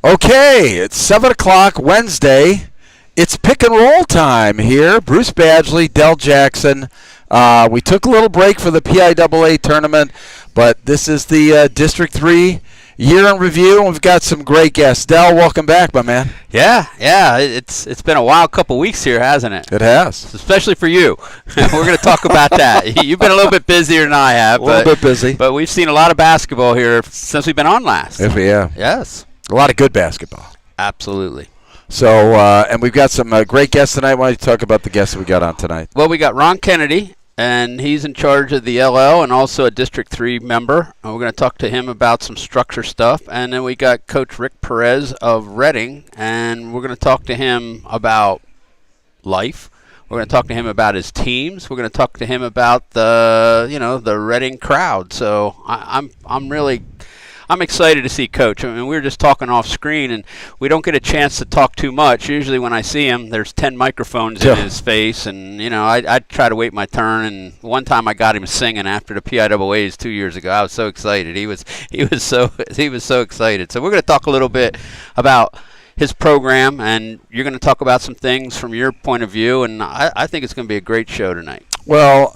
Okay, it's 7 o'clock Wednesday. It's pick and roll time here. Bruce Badgley, Del Jackson. We took a little break for the PIAA tournament, but this is the District 3 year in review, and we've got some great guests. Del, welcome back, my man. Yeah. It's been a wild couple weeks here, hasn't it? It has. Especially for you. We're going to talk about that. You've been a little bit busier than I have. A little bit busy. But we've seen a lot of basketball here since we've been on last. Yeah. Yes. A lot of good basketball. Absolutely. So, and we've got some great guests tonight. Why don't you talk about the guests we got on tonight? Well, we got Ron Kennedy, and he's in charge of the LL and also a District 3 member. And we're going to talk to him about some structure stuff. And then we got Coach Rick Perez of Reading, and we're going to talk to him about life. We're going to talk to him about his teams. We're going to talk to him about the Reading crowd. So I'm excited to see Coach. I mean, we were just talking off screen, and we don't get a chance to talk too much. Usually when I see him, there's 10 microphones in his face, and, I try to wait my turn. And one time I got him singing after the PIAAs 2 years ago. I was so excited. He was so excited. So we're going to talk a little bit about his program, and you're going to talk about some things from your point of view, and I think it's going to be a great show tonight. Well,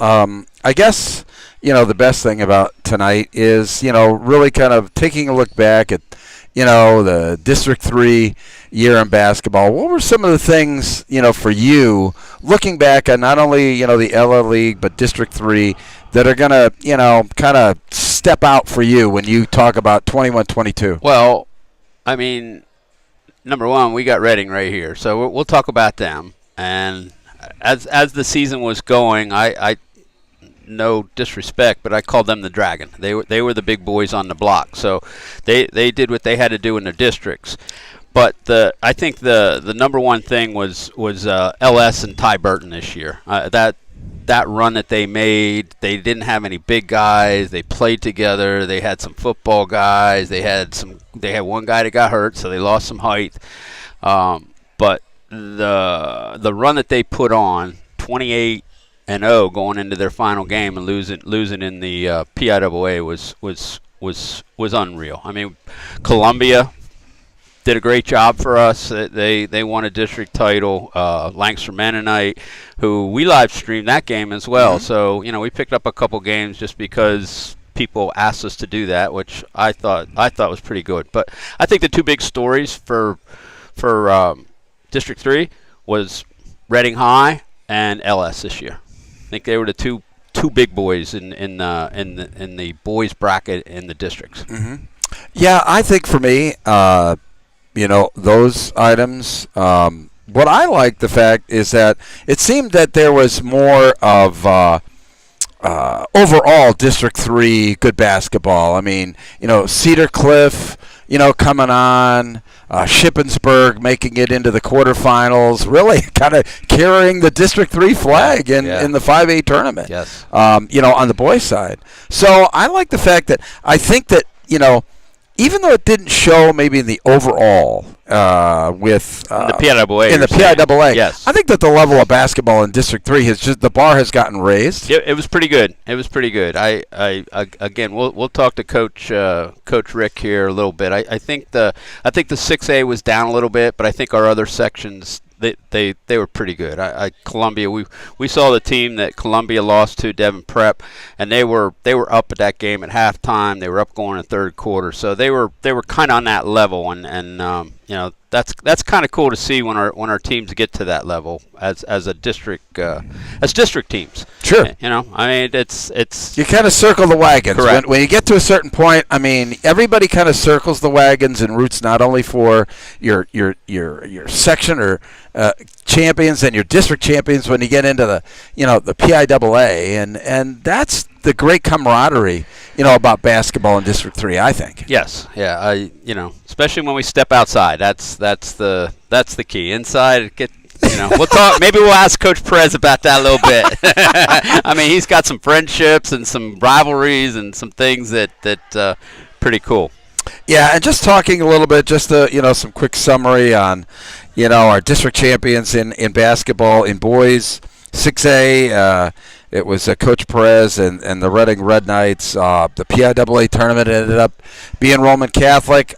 I guess, the best thing about tonight is, really kind of taking a look back at, the District 3 year in basketball. What were some of the things, for you, looking back at not only, the LL League, but District 3, that are going to, kind of step out for you when you talk about 21-22? Well, I mean, number one, we got Reading right here, so we'll talk about them. And as the season was going, I no disrespect, but I called them the Dragon. They were the big boys on the block, so they did what they had to do in their districts. But I think the number one thing was LS and Ty Burton this year. That run that they made, they didn't have any big guys. They played together. They had some football guys. They had one guy that got hurt, so they lost some height. But the run that they put on, 28-0 going into their final game and losing in the PIAA was unreal. I mean, Columbia did a great job for us. They won a district title. Lancaster Mennonite, who we live streamed that game as well. Mm-hmm. So we picked up a couple games just because people asked us to do that, which I thought was pretty good. But I think the two big stories for District 3 was Reading High and LS this year. I think they were the two big boys in the boys bracket in the districts. Mm-hmm. Yeah, I think for me, those items. What I like the fact is that it seemed that there was more of overall District 3 good basketball. I mean, Cedar Cliff, coming on. Shippensburg making it into the quarterfinals, really kind of carrying the District 3 flag in the 5A tournament. Yes. On the boys' side. So I like the fact that I think that, even though it didn't show maybe in the overall with the PIAA. In the PIAA, yes. I think that the level of basketball in District 3 the bar has gotten raised. It was pretty good. I again, we'll talk to Coach Rick here a little bit. I think the 6A was down a little bit, but I think our other sections they were pretty good. Columbia, we saw the team that Columbia lost to, Devon Prep, and they were up at that game at halftime. They were up going in the third quarter, so they were kind of on that level, and that's kind of cool to see when our teams get to that level as a district as district teams. Sure. I mean it's you kind of circle the wagons. Correct. When you get to a certain point, I mean everybody kind of circles the wagons and roots not only for your section or champions and your district champions when you get into the the PIAA, and that's the great camaraderie about basketball in District 3, I think. Yes, yeah, especially when we step outside. That's the key. Inside, we'll talk. Maybe we'll ask Coach Perez about that a little bit. I mean, he's got some friendships and some rivalries and some things that pretty cool. Yeah, and just talking a little bit, just some quick summary on our district champions in basketball in boys 6A. It was Coach Perez and the Reading Red Knights. The PIAA tournament ended up being Roman Catholic.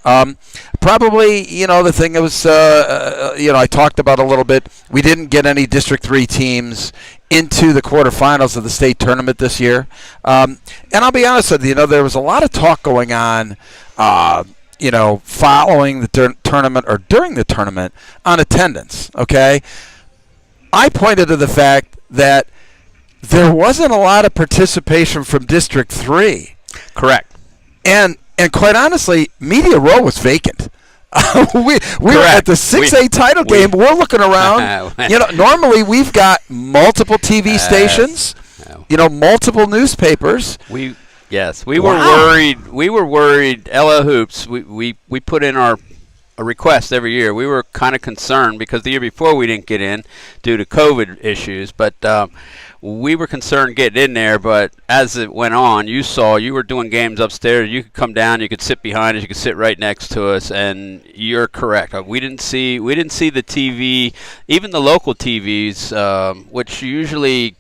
Probably, the thing that was, I talked about a little bit. We didn't get any District 3 teams into the quarterfinals of the state tournament this year. And I'll be honest with you, there was a lot of talk going on, following the tournament or during the tournament on attendance, okay? I pointed to the fact that there wasn't a lot of participation from District 3. Correct. And quite honestly, Media Row was vacant. we were at the 6A title game. We're looking around. Normally we've got multiple TV stations, multiple newspapers. We were worried. We were worried. Ella Hoops. We put in a request every year. We were kind of concerned because the year before we didn't get in due to COVID issues, but we were concerned getting in there. But as it went on, you were doing games upstairs. You could come down, you could sit behind us, you could sit right next to us, and you're correct. We didn't see the TV, even the local TVs, which usually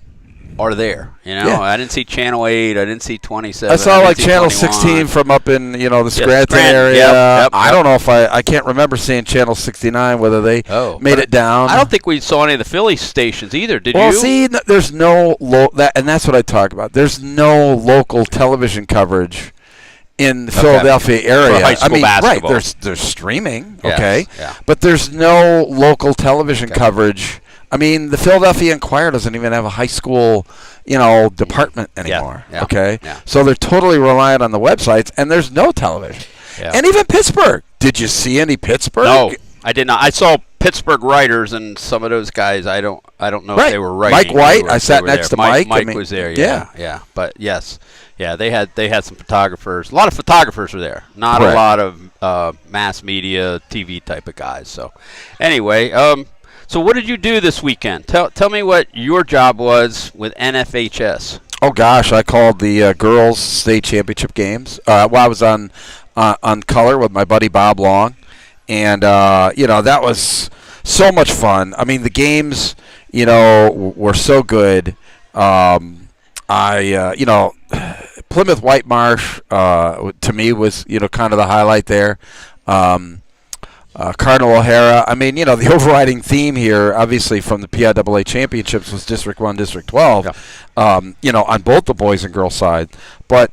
are there. Yeah. I didn't see Channel 8. I didn't see 27. I saw Channel 21. 16 from up in the Scranton area. Yep. I don't know if I can't remember seeing Channel 69 whether they made it down. I don't think we saw any of the Philly stations either. Did you? Well, see, there's no and that's what I talk about. There's no local television coverage in the Philadelphia area. For high school basketball. Right? There's streaming, Yes, okay, yeah. but there's no local television coverage. I mean, the Philadelphia Inquirer doesn't even have a high school, department anymore. Yeah. Okay, Yeah. so they're totally reliant on the websites, and there's no television. Yeah. And even Pittsburgh. Did you see any Pittsburgh? No, I did not. I saw Pittsburgh writers, and some of those guys. I don't know if they were writing. Mike White. I sat next to Mike. Mike was there. Yeah. But yes, they had some photographers. A lot of photographers were there. Not a lot of mass media, TV type of guys. So, anyway. So what did you do this weekend? Tell me what your job was with NFHS. Oh gosh, I called the girls' state championship games. I was on color with my buddy Bob Long, and that was so much fun. I mean, the games were so good. Plymouth Whitemarsh to me was kind of the highlight there. Cardinal O'Hara. I mean, the overriding theme here, obviously, from the PIAA championships was District 1, District 12, on both the boys and girls side. But,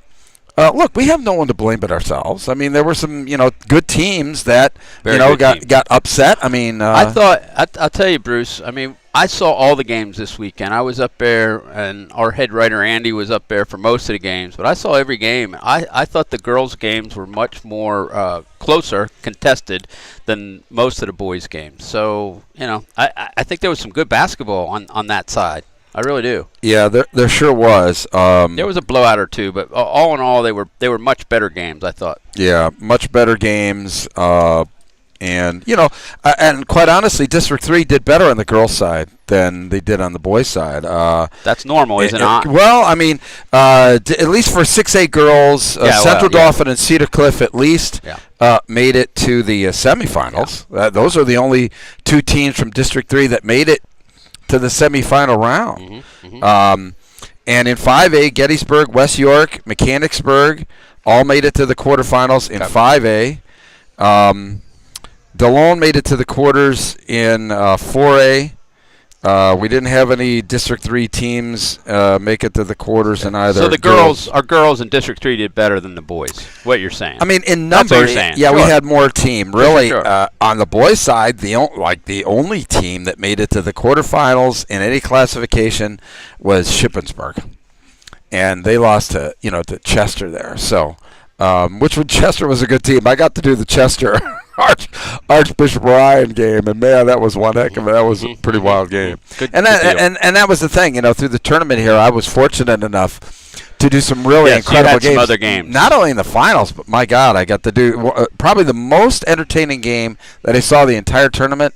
look, we have no one to blame but ourselves. I mean, there were some, good teams that, got upset. I mean, I thought, I'll tell you, Bruce, I mean, I saw all the games this weekend. I was up there, and our head writer, Andy, was up there for most of the games. But I saw every game. I thought the girls' games were much more closer, contested, than most of the boys' games. So, I think there was some good basketball on that side. I really do. Yeah, there sure was. There was a blowout or two, but all in all, they were much better games, I thought. Yeah, much better games. And and quite honestly, District 3 did better on the girls' side than they did on the boys' side. That's normal, isn't it? Well, I mean, at least for 6A girls, Central Dauphin and Cedar Cliff at least made it to the semifinals. Yeah. Those are the only two teams from District 3 that made it to the semifinal round. And in 5A, Gettysburg, West York, Mechanicsburg all made it to the quarterfinals in 5A. DeLone made it to the quarters in 4A. We didn't have any District 3 teams make it to the quarters in either. So our girls in District 3 did better than the boys. What you're saying? I mean, in numbers, we had more team. Really, on the boys' side, the only team that made it to the quarterfinals in any classification was Shippensburg, and they lost to Chester there. So, Chester was a good team. I got to do the Chester Archbishop Ryan game, and man, that was one heck of that was a pretty wild game. And that was the thing, through the tournament here, I was fortunate enough to do some really incredible games. Some other games. Not only in the finals, but my God, I got to do probably the most entertaining game that I saw the entire tournament.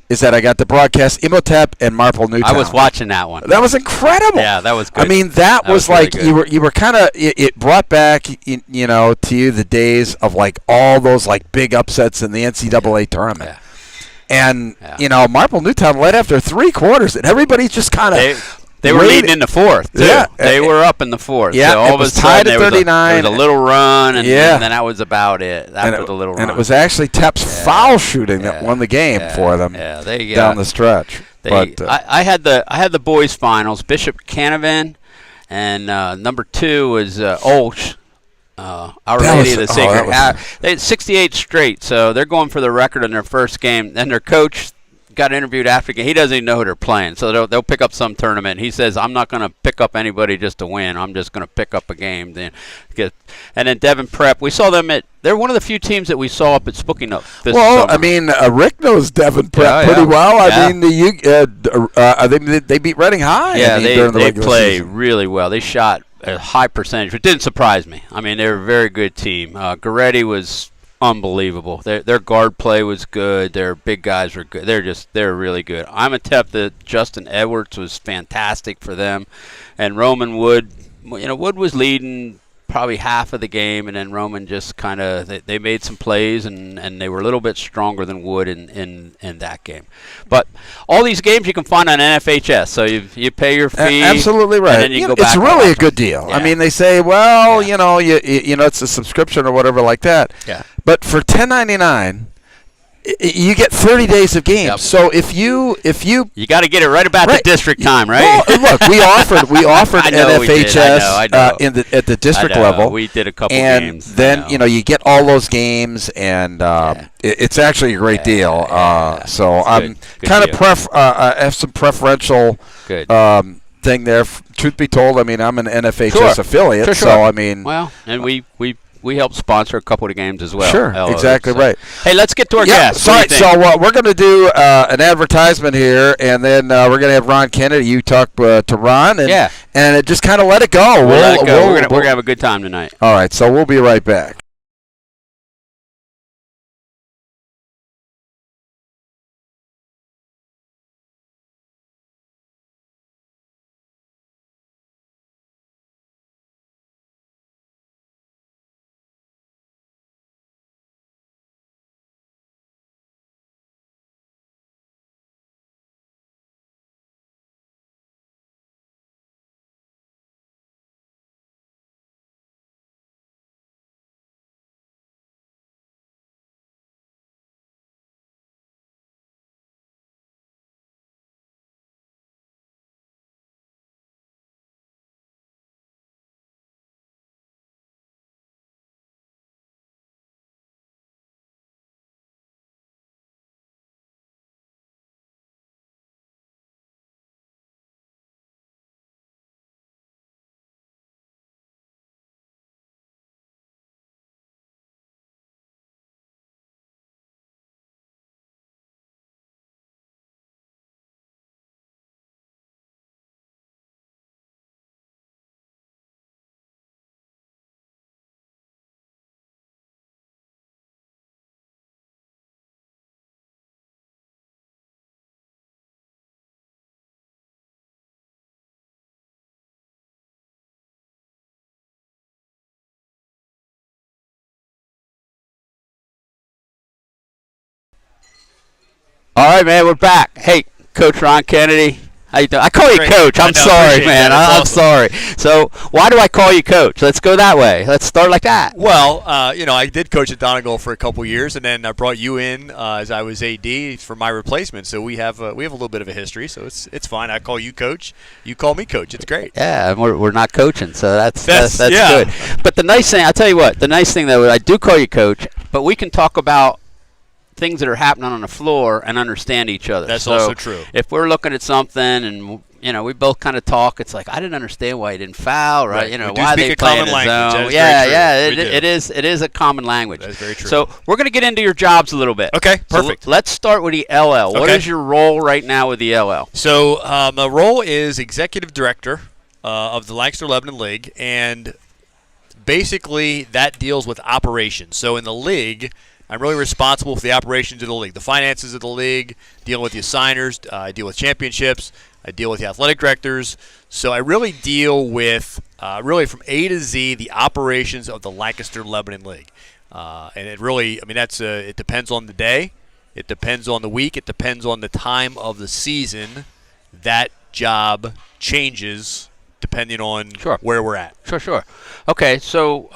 Is that I got to broadcast Imhotep and Marple Newtown. I was watching that one. That was incredible. Yeah, that was good. I mean, that was like really you were kind of it brought back to you the days of like all those like big upsets in the NCAA tournament. And Marple Newtown led after 3 quarters, and everybody just kind of They were leading in the fourth, too. Yeah. They were up in the fourth. Yeah, so all it of was a sudden tied at there was 39. there was a little run, and Yeah. then that was about it after the little run. And it was actually Tep's foul shooting that won the game for them down the stretch. I had the boys' finals. Bishop Canavan, and number 2 was Olsh. Our Lady of the Sacred. They had 68 straight, so they're going for the record in their first game. And their coach got interviewed after the game. He doesn't even know who they're playing, so they'll pick up some tournament. He says, "I'm not going to pick up anybody just to win. I'm just going to pick up a game." And then Devon Prep, we saw them they're one of the few teams that we saw up at Spookinup this summer. I mean, Rick knows Devon Prep pretty well. I mean, they beat Reading High. Yeah, during they the play season. really well. They shot a high percentage. It didn't surprise me. I mean, they're a very good team. Goretti was unbelievable. Their guard play was good. Their big guys were good. They're really good. I'm a Tep that Justin Edwards was fantastic for them, and Roman Wood. Wood was leading probably half of the game, and then Roman just kind of they made some plays, and they were a little bit stronger than Wood in that game. But all these games you can find on NFHS, so you pay your fee. Absolutely right. And then you go back it's really a good deal. Yeah. I mean, they say, well, it's a subscription or whatever like that. Yeah. But for $10.99. You get 30 days of games. Yep. So if you got to get it right about the district time, right? Well, look, we offered NFHS I know. At the district level. We did a couple games, and then you get all those games, and it's actually a great deal. So I'm kind of have some preferential thing there. Truth be told, I mean I'm an NFHS affiliate, sure. so I mean and we help sponsor a couple of games as well. Sure, exactly right. Hey, let's get to our guests. Sorry, so we're going to do an advertisement here, and then we're going to have Ron Kennedy. You talk to Ron, and just kind of let it go. We'll let it go. We're going to have a good time tonight. All right, so we'll be right back. All right, man, we're back. Hey, Coach Ron Kennedy. How you doing? I call you Coach. I'm sorry, man. I'm sorry. So why do I call you Coach? Let's go that way. Let's start like that. Well, I did coach at Donegal for a couple years, and then I brought you in as I was AD for my replacement. So we have a little bit of a history. So it's fine. I call you Coach. You call me Coach. It's great. Yeah, and we're not coaching, so that's good. But the nice thing, I'll tell you what, the nice thing though, I do call you Coach, but we can talk about things that are happening on the floor and understand each other. That's also true. If we're looking at something and we both kind of talk, it's like I didn't understand why he didn't foul, right? Why they play in the zone. It is a common language. That's very true. So we're going to get into your jobs a little bit. Okay, perfect. So let's start with the LL. What is your role right now with the LL? So my role is executive director of the Lancaster Lebanon League, and basically that deals with operations. So in the league, I'm really responsible for the operations of the league, the finances of the league, dealing with the assigners, I deal with championships, I deal with the athletic directors. So I really deal with, really from A to Z, the operations of the Lancaster Lebanon League. And it really, it depends on the day, it depends on the week, it depends on the time of the season. That job changes depending on Sure. where we're at. Sure. Okay, so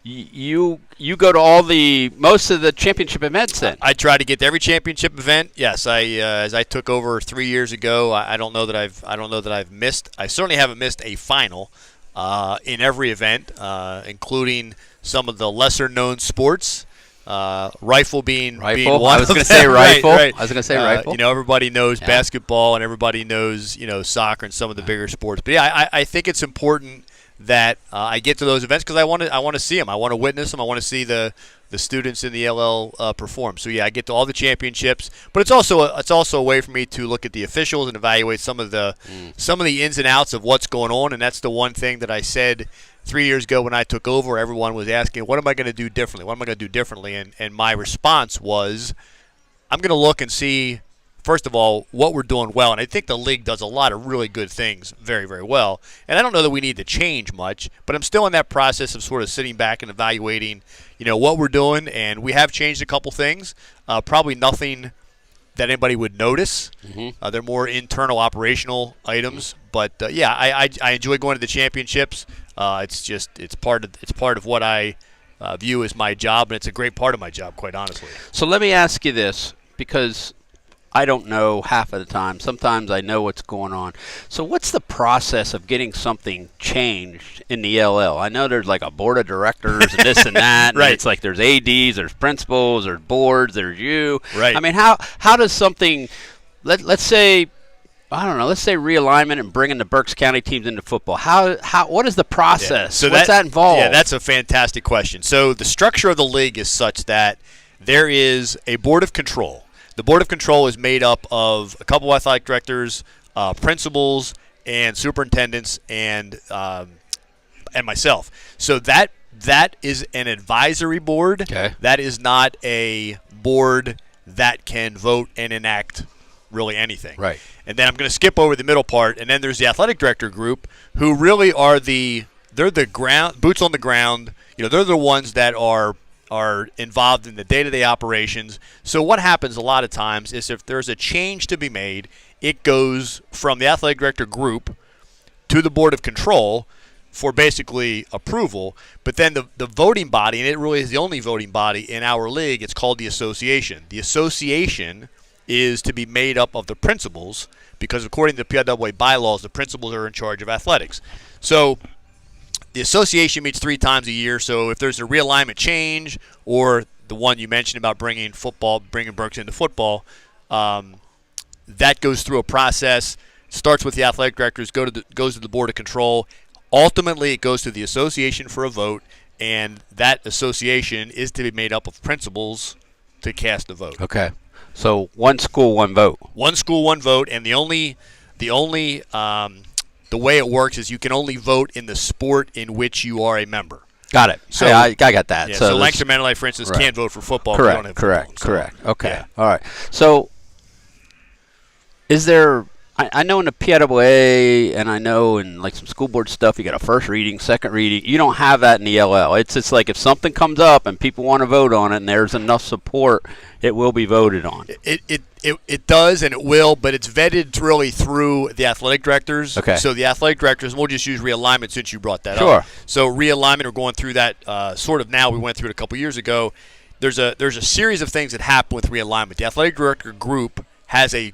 you go to most of the championship events then. I try to get to every championship event. Yes, as I took over 3 years ago, I don't know that I've missed. I certainly haven't missed a final in every event, including some of the lesser known sports. Rifle being one. I was going to say rifle. Right. I was going to say rifle. Everybody knows basketball and everybody knows soccer and some of the bigger sports. But yeah, I think it's important that I get to those events because I want to see them. I want to witness them. I want to see the students in the LL perform. So yeah, I get to all the championships, but it's also a way for me to look at the officials and evaluate some of the ins and outs of what's going on. And that's the one thing that I said 3 years ago when I took over. Everyone was asking, what am I going to do differently? What am I going to do differently? And my response was, I'm going to look and see, first of all, what we're doing well. And I think the league does a lot of really good things very, very well. And I don't know that we need to change much, but I'm still in that process of sort of sitting back and evaluating, what we're doing. And we have changed a couple things, probably nothing that anybody would notice. Mm-hmm. They're more internal operational items. But yeah, I enjoy going to the championships. It's part of what I view as my job, and it's a great part of my job, quite honestly. So let me ask you this, because I don't know half of the time. Sometimes I know what's going on. So what's the process of getting something changed in the LL? I know there's like a board of directors and this and that. Right. And it's like there's ADs, there's principals, there's boards, there's you. Right. I mean, how does something, let's say, I don't know, let's say realignment and bringing the Berks County teams into football. What is the process? Yeah. So what's that involved? Yeah, that's a fantastic question. So the structure of the league is such that there is a board of control. The board of control is made up of a couple of athletic directors, principals, and superintendents, and myself. So that is an advisory board. Okay. That is not a board that can vote and enact really anything. Right. And then I'm going to skip over the middle part, and then there's the athletic director group, who really are they're the ground boots on the ground. They're the ones that are involved in the day-to-day operations. So what happens a lot of times is if there's a change to be made, it goes from the athletic director group to the board of control for basically approval. But then the voting body, and it really is the only voting body in our league, it's called the association. The association is to be made up of the principals because according to the PIAA bylaws, the principals are in charge of athletics. So the association meets 3 times a year, so if there's a realignment change or the one you mentioned about bringing Berks into football, that goes through a process, starts with the athletic directors, goes to the board of control. Ultimately, it goes to the association for a vote, and that association is to be made up of principals to cast a vote. Okay. So one school, one vote. One school, one vote, and the way it works is you can only vote in the sport in which you are a member. Got it. So I got that. Yeah, so Lancaster Mental Life, for instance, right. can't vote for football. Correct. We don't have football, Correct. Okay. Yeah. All right. So, is there? I know in the PIAA, and I know in like some school board stuff, you got a first reading, second reading. You don't have that in the LL. It's like if something comes up and people want to vote on it, and there's enough support, it will be voted on. It does, and it will, but it's vetted really through the athletic directors. Okay. So the athletic directors, and we'll just use realignment since you brought that Sure. up. So realignment, we're going through that sort of now. We went through it a couple years ago. There's a series of things that happen with realignment. The athletic director group has a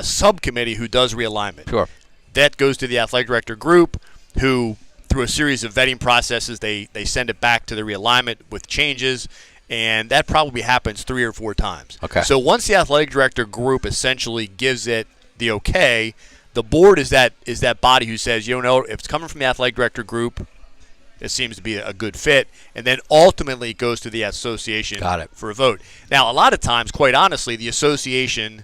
subcommittee who does realignment. Sure. That goes to the athletic director group, who through a series of vetting processes, they send it back to the realignment with changes. And that probably happens 3 or 4 times. Okay. So once the athletic director group essentially gives it the okay, the board is that body who says, if it's coming from the athletic director group, it seems to be a good fit. And then ultimately it goes to the association for a vote. Now, a lot of times, quite honestly, the association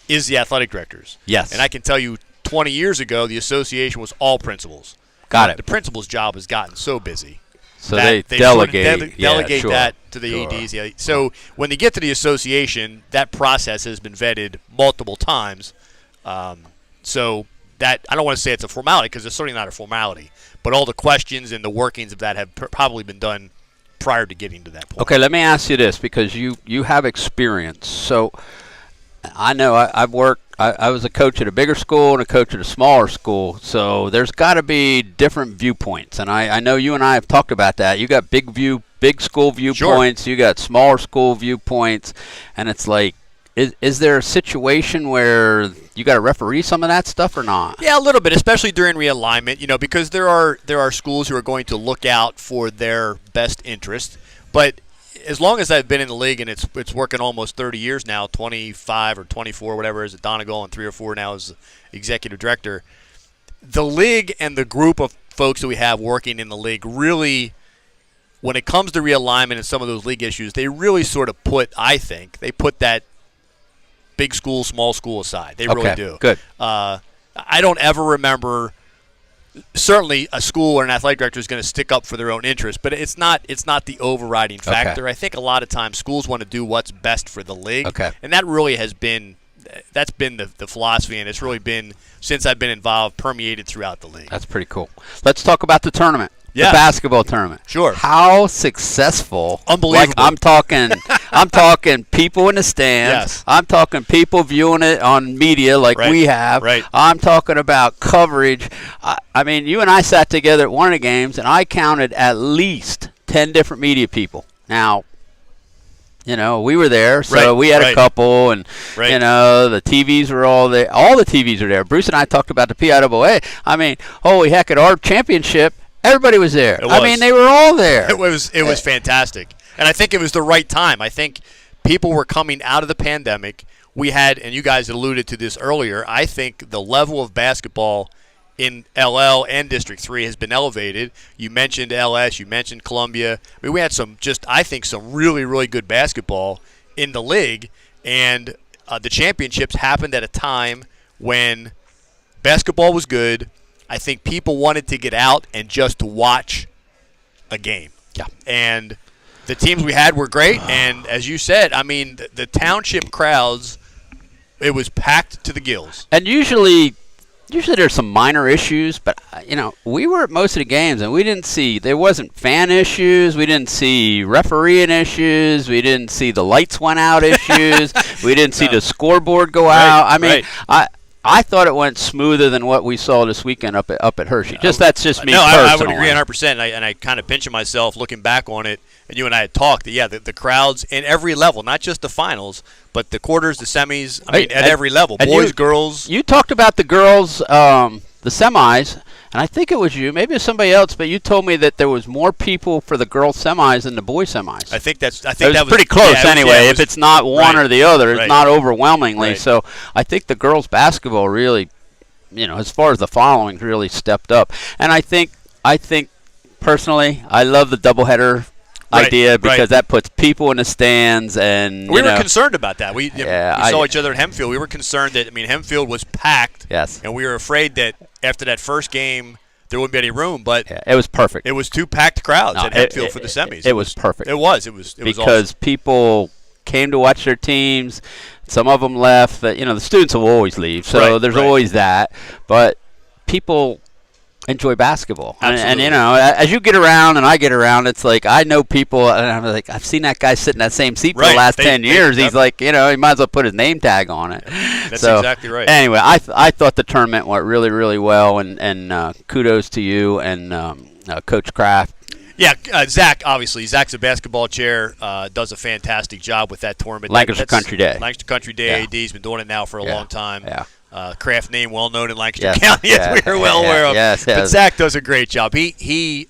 is the athletic directors. Yes. And I can tell you 20 years ago, the association was all principals. Got it. The principal's job has gotten so busy. So they delegate. Delegate sure. that to the ADs. Yeah. So when they get to the association, that process has been vetted multiple times. So that I don't want to say it's a formality because it's certainly not a formality. But all the questions and the workings of that have probably been done prior to getting to that point. Okay, let me ask you this because you have experience. So I know I've worked. I was a coach at a bigger school and a coach at a smaller school, so there's got to be different viewpoints. And I know you and I have talked about that. You got big school viewpoints. Sure. You got smaller school viewpoints, and it's like, is there a situation where you got to referee some of that stuff or not? Yeah, a little bit, especially during realignment. Because there are schools who are going to look out for their best interest, but as long as I've been in the league, and it's working almost 30 years now, 25 or 24, whatever, as a Donegal, and 3 or 4 now as executive director, the league and the group of folks that we have working in the league really, when it comes to realignment and some of those league issues, they really sort of put that big school, small school aside. They really do. Good. I don't ever remember. Certainly, a school or an athletic director is going to stick up for their own interest, but it's not the overriding factor. Okay. I think a lot of times schools want to do what's best for the league, and that really has been the philosophy, and it's really been, since I've been involved, permeated throughout the league. That's pretty cool. Let's talk about the tournament. Yeah. The basketball tournament. Sure. How successful? Unbelievable. Like I'm talking people in the stands. Yes. I'm talking people viewing it on media like we have. Right. I'm talking about coverage. I mean, you and I sat together at one of the games, and I counted at least 10 different media people. Now, we were there, so we had a couple, and, the TVs were all there. All the TVs are there. Bruce and I talked about the PIAA. I mean, holy heck, at our championship, everybody was there. I mean, they were all there. It was fantastic. And I think it was the right time. I think people were coming out of the pandemic. We had, and you guys alluded to this earlier, I think the level of basketball in LL and District 3 has been elevated. You mentioned LS, you mentioned Columbia. I mean, we had some really, really good basketball in the league, and the championships happened at a time when basketball was good. I think people wanted to get out and just watch a game. Yeah. And the teams we had were great, and as you said, I mean, the township crowds, it was packed to the gills. And usually there's some minor issues, but we were at most of the games, and there wasn't fan issues, we didn't see refereeing issues, we didn't see the lights went out issues, we didn't see the scoreboard go out. I mean, I thought it went smoother than what we saw this weekend up at Hershey. That's just me personally. I would agree 100%, and I kind of pinch myself looking back on it, and you and I had talked that, the crowds in every level, not just the finals, but the quarters, the semis, at every level, boys, girls. You talked about the girls, the semis, and I think it was you, maybe it was somebody else, but you told me that there was more people for the girls semis than the boys semis. I think that was pretty close anyway. If it's not one or the other, it's not overwhelmingly. Right. So I think the girls basketball really, as far as the following, really stepped up. And I think personally, I love the doubleheader idea because that puts people in the stands, and we were concerned about that. We saw each other at Hempfield. We were concerned that Hempfield was packed. Yes. And we were afraid that after that first game there wouldn't be any room, but it was perfect. It was 2 packed crowds at Hempfield for the semis. It was perfect. It was because awesome. People came to watch their teams. Some of them left. The students will always leave, so there's always that. But people enjoy basketball. And as you get around and I get around, it's like I know people, and I'm like, I've seen that guy sit in that same seat for the last 10 years. He's like, he might as well put his name tag on it. That's exactly right. Anyway, I thought the tournament went really, really well, and kudos to you and Coach Kraft. Yeah, Zach, obviously. Zach's a basketball chair, does a fantastic job with that tournament. Lancaster Country Day. Lancaster Country Day AD. He's been doing it now for a long time. Yeah. Kraft name well known in Lancaster County, as we are well aware of. Yes. But Zach does a great job. He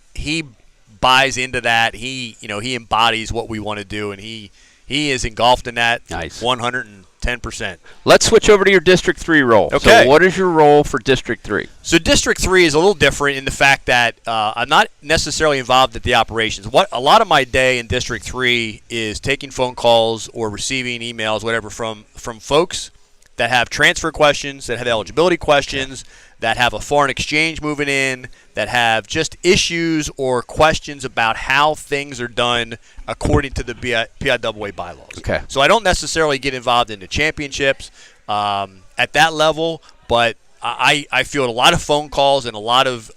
buys into that. He embodies what we want to do, and he is engulfed in that. Nice. 110%. Let's switch over to your District 3 role. Okay. So what is your role for District 3? So District 3 is a little different in the fact that I'm not necessarily involved at the operations. A lot of my day in District 3 is taking phone calls or receiving emails, whatever, from folks that have transfer questions, that have eligibility questions, that have a foreign exchange moving in, that have just issues or questions about how things are done according to the PIAA bylaws. Okay. So I don't necessarily get involved in the championships at that level, but I field a lot of phone calls and a lot of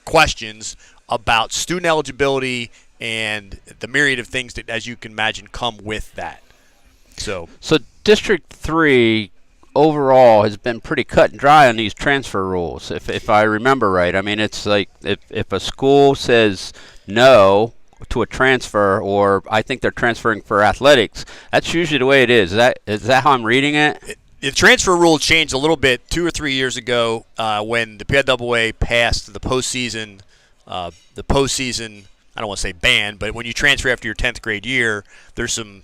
questions about student eligibility and the myriad of things that, as you can imagine, come with that. So District 3 overall has been pretty cut and dry on these transfer rules, if I remember right. I mean, it's like if a school says no to a transfer, or I think they're transferring for athletics, that's usually the way it is. Is that how I'm reading it? The transfer rule changed a little bit 2 or 3 years ago when the PIAA passed the postseason. I don't want to say ban, but when you transfer after your 10th grade year, there's some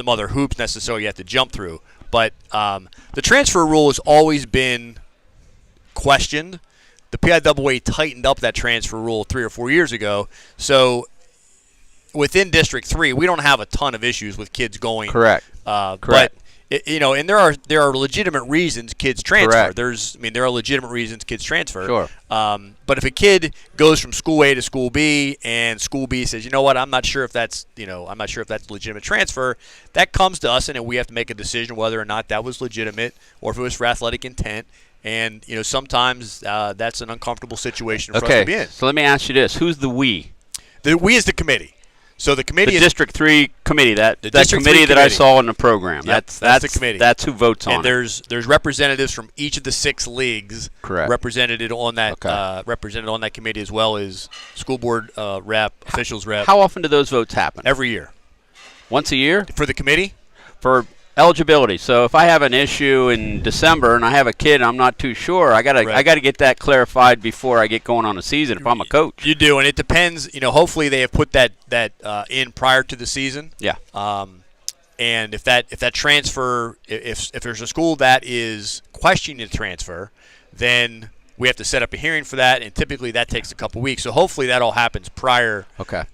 other hoops necessarily you have to jump through. But the transfer rule has always been questioned. The PIAA tightened up that transfer rule 3 or 4 years ago. So within District 3, we don't have a ton of issues with kids going. Correct. But and there are legitimate reasons kids transfer. Correct. There are legitimate reasons kids transfer. Sure. But if a kid goes from school A to school B, and school B says, you know what, I'm not sure if that's a legitimate transfer, that comes to us, and we have to make a decision whether or not that was legitimate or if it was for athletic intent. And sometimes that's an uncomfortable situation for us to be in. So let me ask you this: who's the we? The we is the committee. So the committee the is District 3 committee. That District committee 3 that I committee. saw in the program. Yep, that's the committee. That's who votes on and it. there's representatives from each of the 6 leagues Correct. represented on that committee, as well as school board rep, officials rep. How often do those votes happen? Every year Once a year for the committee. for eligibility. So if I have an issue in December and I have a kid and I'm not too sure, I gotta get that clarified before I get going on the season. If I'm a coach, You do, and it depends. Hopefully they have put that in prior to the season. yeah. And if that transfer, if there's a school that is questioning the transfer, then we have to set up a hearing for that, and typically that takes a couple weeks. So hopefully that all happens prior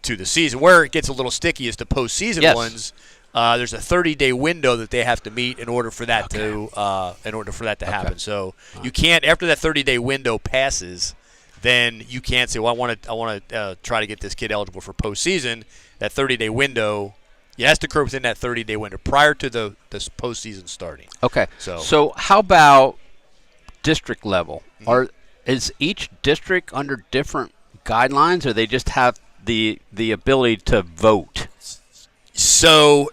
to the season. Where it gets a little sticky is the postseason ones. There's a 30-day window that they have to meet in order for that to happen. So you can't, after that 30-day window passes, then you can't say, well, I want to try to get this kid eligible for postseason. That 30-day window, it has to occur within that 30-day window prior to the postseason starting. Okay. So how about district level? Is each district under different guidelines, or they just have the ability to vote? So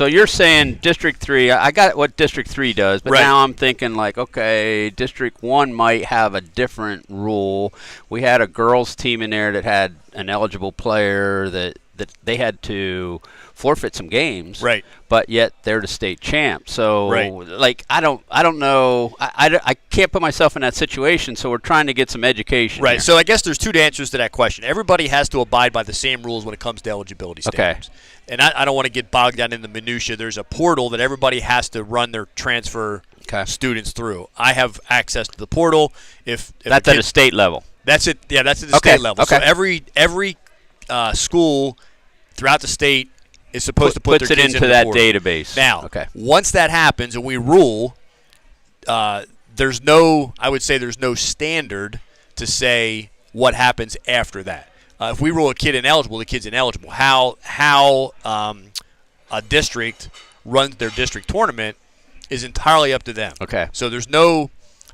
you're saying District 3, I got what District 3 does, but now I'm thinking like, okay, District 1 might have a different rule. We had a girls team in there that had an eligible player that they had to forfeit some games, right? But yet they're the state champ. So, right. I don't know. I can't put myself in that situation. So we're trying to get some education. Right. Here. So I guess there's 2 answers to that question. Everybody has to abide by the same rules when it comes to eligibility standards. Okay. And I don't want to get bogged down in the minutia. There's a portal that everybody has to run their transfer students through. I have access to the portal. If that's at a state level. That's it. Yeah, that's at the state level. Okay. So every school throughout the state is supposed to put puts their kids into in the that portal. database. Now, once that happens and we rule, there's no standard to say what happens after that. If we rule a kid ineligible, the kid's ineligible. How a district runs their district tournament is entirely up to them. Okay. So there's no.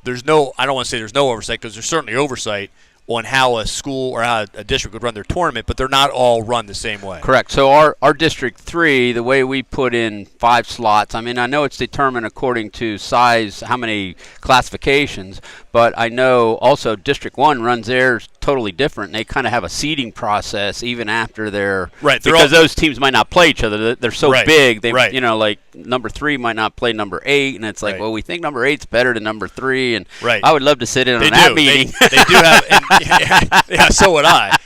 I don't want to say there's no oversight, because there's certainly oversight on how a school or how a district would run their tournament, but they're not all run the same way. Correct. So our District 3, the way we put in 5 slots, I mean, I know it's determined according to size, how many classifications, but I know also District 1 runs theirs totally different. And they kind of have a seeding process even after they're because those teams might not play each other. They're so big. They like number 3 might not play number 8, and it's like, well, we think number 8's better than number 3, and I would love to sit in on that meeting. They do have, yeah, so would I.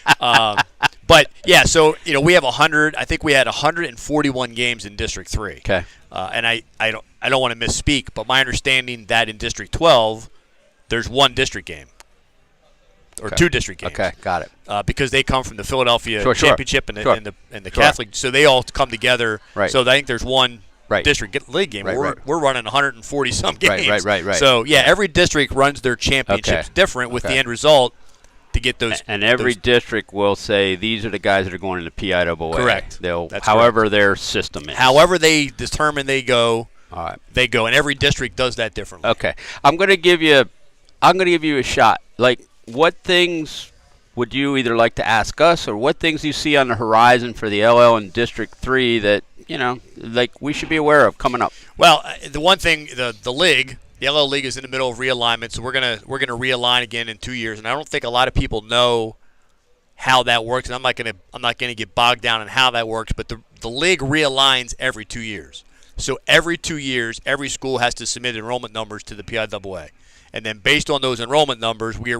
But yeah, so we have 100. I think we had 141 games in District 3. Okay. And I don't want to misspeak, but my understanding that in District 12, there's 1 district game. Or 2 district games. Okay, got it. Because they come from the Philadelphia Championship and the Catholic, so they all come together. Right. So I think there's 1 district league game. We're running 140 some games. Right. So yeah, every district runs their championships different with the end result to get those. And every district will say these are the guys that are going to the PIAA. Correct. However their system is. However they determine they go. All right. They go, and every district does that differently. Okay. I'm going to give you a shot. Like, what things would you either like to ask us, or what things you see on the horizon for the LL and District 3 that like we should be aware of coming up? Well, the one thing, the league, the LL League is in the middle of realignment, so we're gonna realign again in 2 years, and I don't think a lot of people know how that works, and I'm not gonna get bogged down in how that works, but the league realigns every 2 years. So every 2 years, every school has to submit enrollment numbers to the PIAA. And then based on those enrollment numbers, we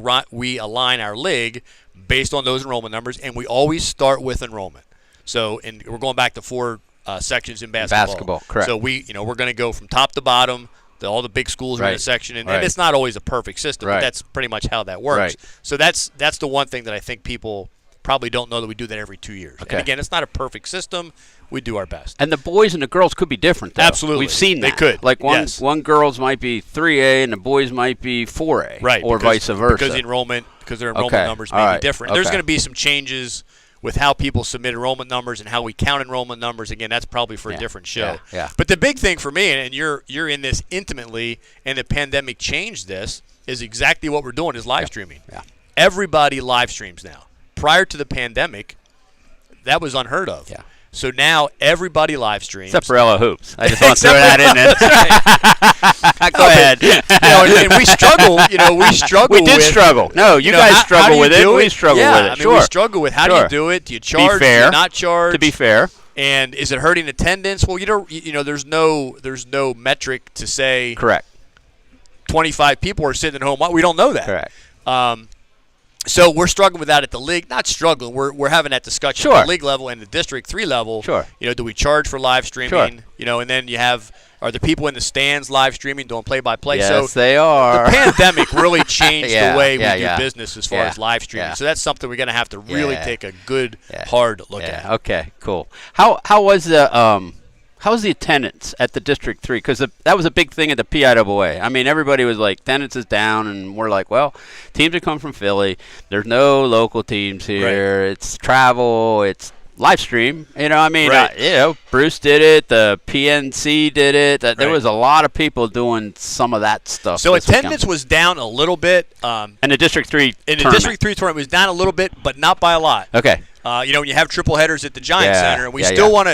align our league based on those enrollment numbers, and we always start with enrollment. So, and we're going back to 4 sections in basketball. Basketball, correct. So we're going to go from top to bottom. All the big schools are in a section, and it's not always a perfect system, but that's pretty much how that works. Right. So that's the one thing that I think people probably don't know, that we do that every 2 years. Okay. And again, it's not a perfect system. We do our best. And the boys and the girls could be different, though. Absolutely. We've seen that. They could. Like Yes. one girls might be 3A and the boys might be 4A. Right. Or vice versa. Because their enrollment Okay. numbers All may right. be different. Okay. There's going to be some changes with how people submit enrollment numbers and how we count enrollment numbers. Again, that's probably for a different show. Yeah. But the big thing for me, and you're in this intimately, and the pandemic changed this, is exactly what we're doing is live streaming. Yeah. Everybody live streams now. Prior to the pandemic, that was unheard of. Yeah. So now everybody live streams. Except for Ella Hoops. I just want to throw that in there. Go ahead. And we struggle. We struggle. We did struggle. No, you guys struggle with it. We struggle with it. I mean, we struggle with how do you do it? Do you charge? Be fair. Do you not charge? To be fair. And is it hurting attendance? Well, there's no metric to say. Correct. 25 people are sitting at home. We don't know that. Correct. So we're struggling with that at the league. Not struggling. We're having that discussion at the league level and the District 3 level. Sure. Do we charge for live streaming? And then are the people in the stands live streaming doing play-by-play? Yes, they are. The pandemic really changed the way we do business as far as live streaming. Yeah. So that's something we're going to have to really take a good, hard look at. Okay, cool. How was the attendance at the District 3? Because that was a big thing at the PIAA. I mean, everybody was like, attendance is down, and we're like, well, teams that come from Philly, there's no local teams here. Right. It's travel. It's live stream. Bruce did it. The PNC did it. There was a lot of people doing some of that stuff. So attendance was down a little bit. And the District 3 in the District 3 tournament was down a little bit, but not by a lot. Okay. When you have triple headers at the Giant Center, and we still want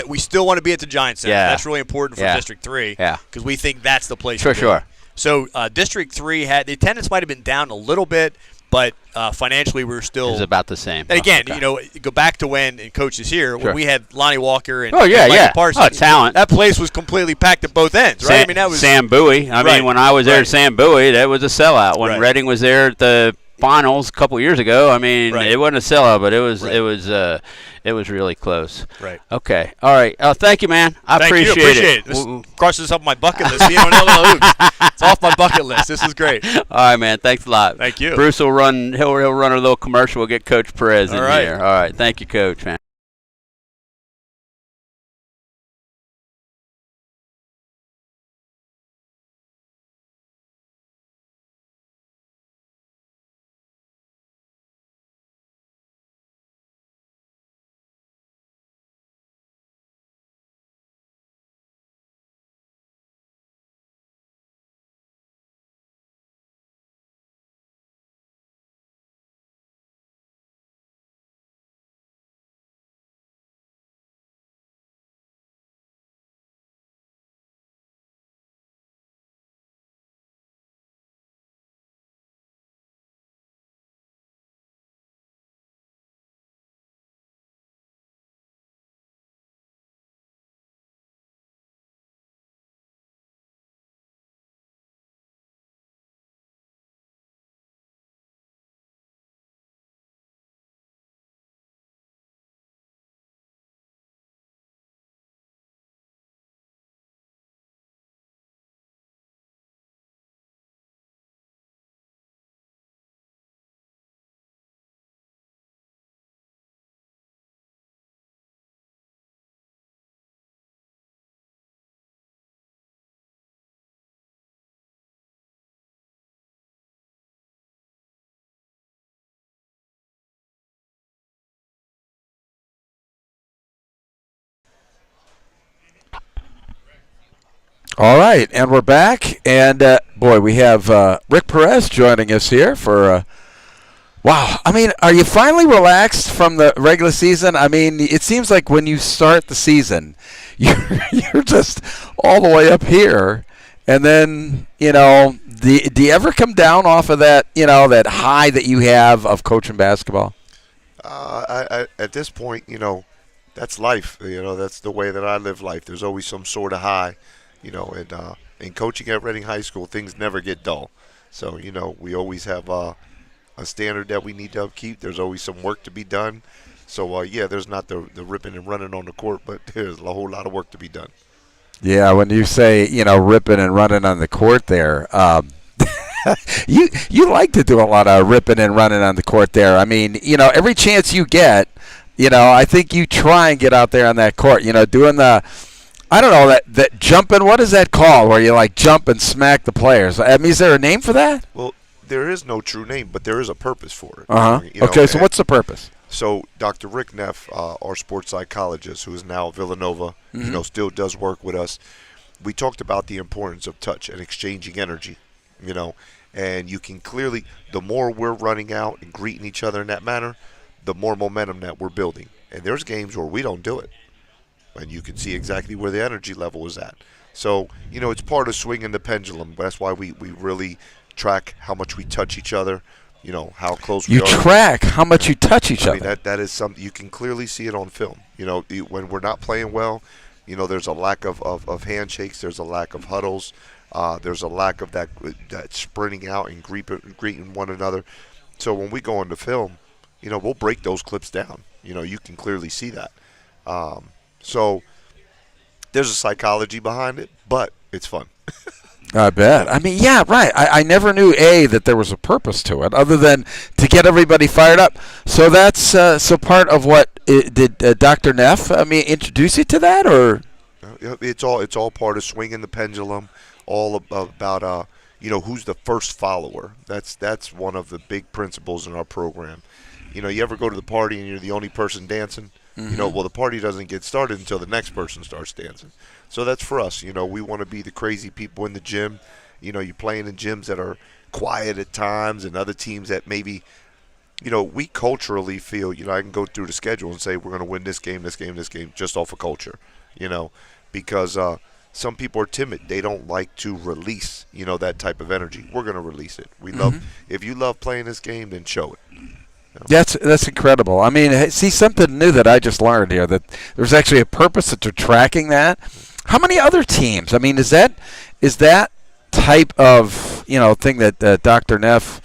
to be at the Giant Center. Yeah. That's really important for District 3 because we think that's the place. Sure. So District 3 the attendance might have been down a little bit, but financially we were still. It was about the same. And again, go back to when and Coach is here when we had Lonnie Walker and Michael Parsons. Talent. That place was completely packed at both ends, right? That was Sam Bowie. I mean, when I was there at Sam Bowie, that was a sellout. When Reading was there at the finals a couple years ago, I mean, it wasn't a sellout, but it was really close. Right. Okay. All right. Thank you, man. I appreciate it. This crosses up my bucket list. It's off my bucket list. This is great. All right, man. Thanks a lot. Thank you. Bruce will run. He'll run a little commercial. We'll get Coach Perez in right. here. All right. Thank you, Coach, man. All right, and we're back. And, we have Rick Perez joining us here for Wow. I mean, are you finally relaxed from the regular season? I mean, it seems like when you start the season, you're just all the way up here, and then do you ever come down off of that that high that you have of coaching basketball? At this point, that's life. That's the way that I live life. There's always some sort of high, and in coaching at Reading High School, things never get dull. So, we always have a standard that we need to upkeep. There's always some work to be done. So, there's not the ripping and running on the court, but there's a whole lot of work to be done. Yeah, when you say, ripping and running on the court there, you like to do a lot of ripping and running on the court there. I mean, every chance you get, I think you try and get out there on that court, doing the, I don't know, that jumping, what is that called, where you like jump and smack the players? I mean, is there a name for that? Well, there is no true name, but there is a purpose for it. Uh-huh. Okay, so what's the purpose? So Dr. Rick Neff, our sports psychologist, who is now at Villanova, still does work with us. We talked about the importance of touch and exchanging energy, and you can clearly, the more we're running out and greeting each other in that manner, the more momentum that we're building. And there's games where we don't do it, and you can see exactly where the energy level is at. So, it's part of swinging the pendulum. That's why we really track how much we touch each other, how close we are. You track how much you touch each other. I mean, that is something you can clearly see it on film. When we're not playing well, there's a lack of handshakes, there's a lack of huddles, there's a lack of that sprinting out and greeting one another. So when we go into film, we'll break those clips down. You can clearly see that. So there's a psychology behind it, but it's fun. I bet. I mean, yeah, right. I never knew that there was a purpose to it, other than to get everybody fired up. So that's so part of what did Dr. Neff? Introduce you to that, or it's all part of swinging the pendulum. All about who's the first follower. That's one of the big principles in our program. You ever go to the party and you're the only person dancing? Mm-hmm. Well, the party doesn't get started until the next person starts dancing. So that's for us. We want to be the crazy people in the gym. You're playing in gyms that are quiet at times, and other teams that maybe, we culturally feel, I can go through the schedule and say we're going to win this game, just off of culture, because some people are timid. They don't like to release, that type of energy. We're going to release it. We love, if you love playing this game, then show it. That's incredible. I mean, see, something new that I just learned here, that there's actually a purpose to tracking that. How many other teams? I mean, is that type of thing that Dr. Neff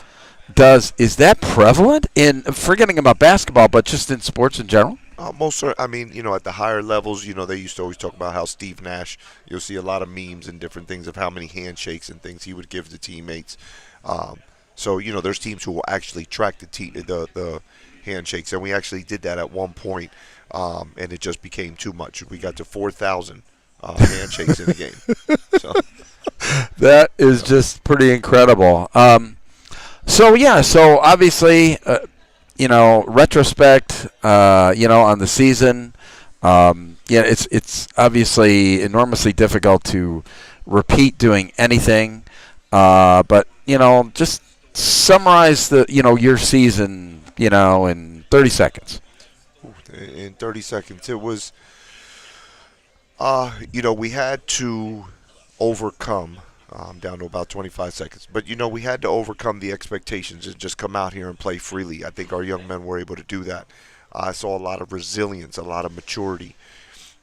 does? Is that prevalent in, forgetting about basketball, but just in sports in general? Most certainly. I mean, at the higher levels, they used to always talk about how Steve Nash. You'll see a lot of memes and different things of how many handshakes and things he would give to teammates. So, there's teams who will actually track the handshakes, and we actually did that at one point, and it just became too much. We got to 4,000 handshakes in a game. So that is just pretty incredible. So obviously, retrospect, on the season, it's obviously enormously difficult to repeat doing anything, but just summarize your season, in 30 seconds. In 30 seconds, it was, we had to overcome, down to about 25 seconds, but, we had to overcome the expectations and just come out here and play freely. I think our young men were able to do that. I saw a lot of resilience, a lot of maturity.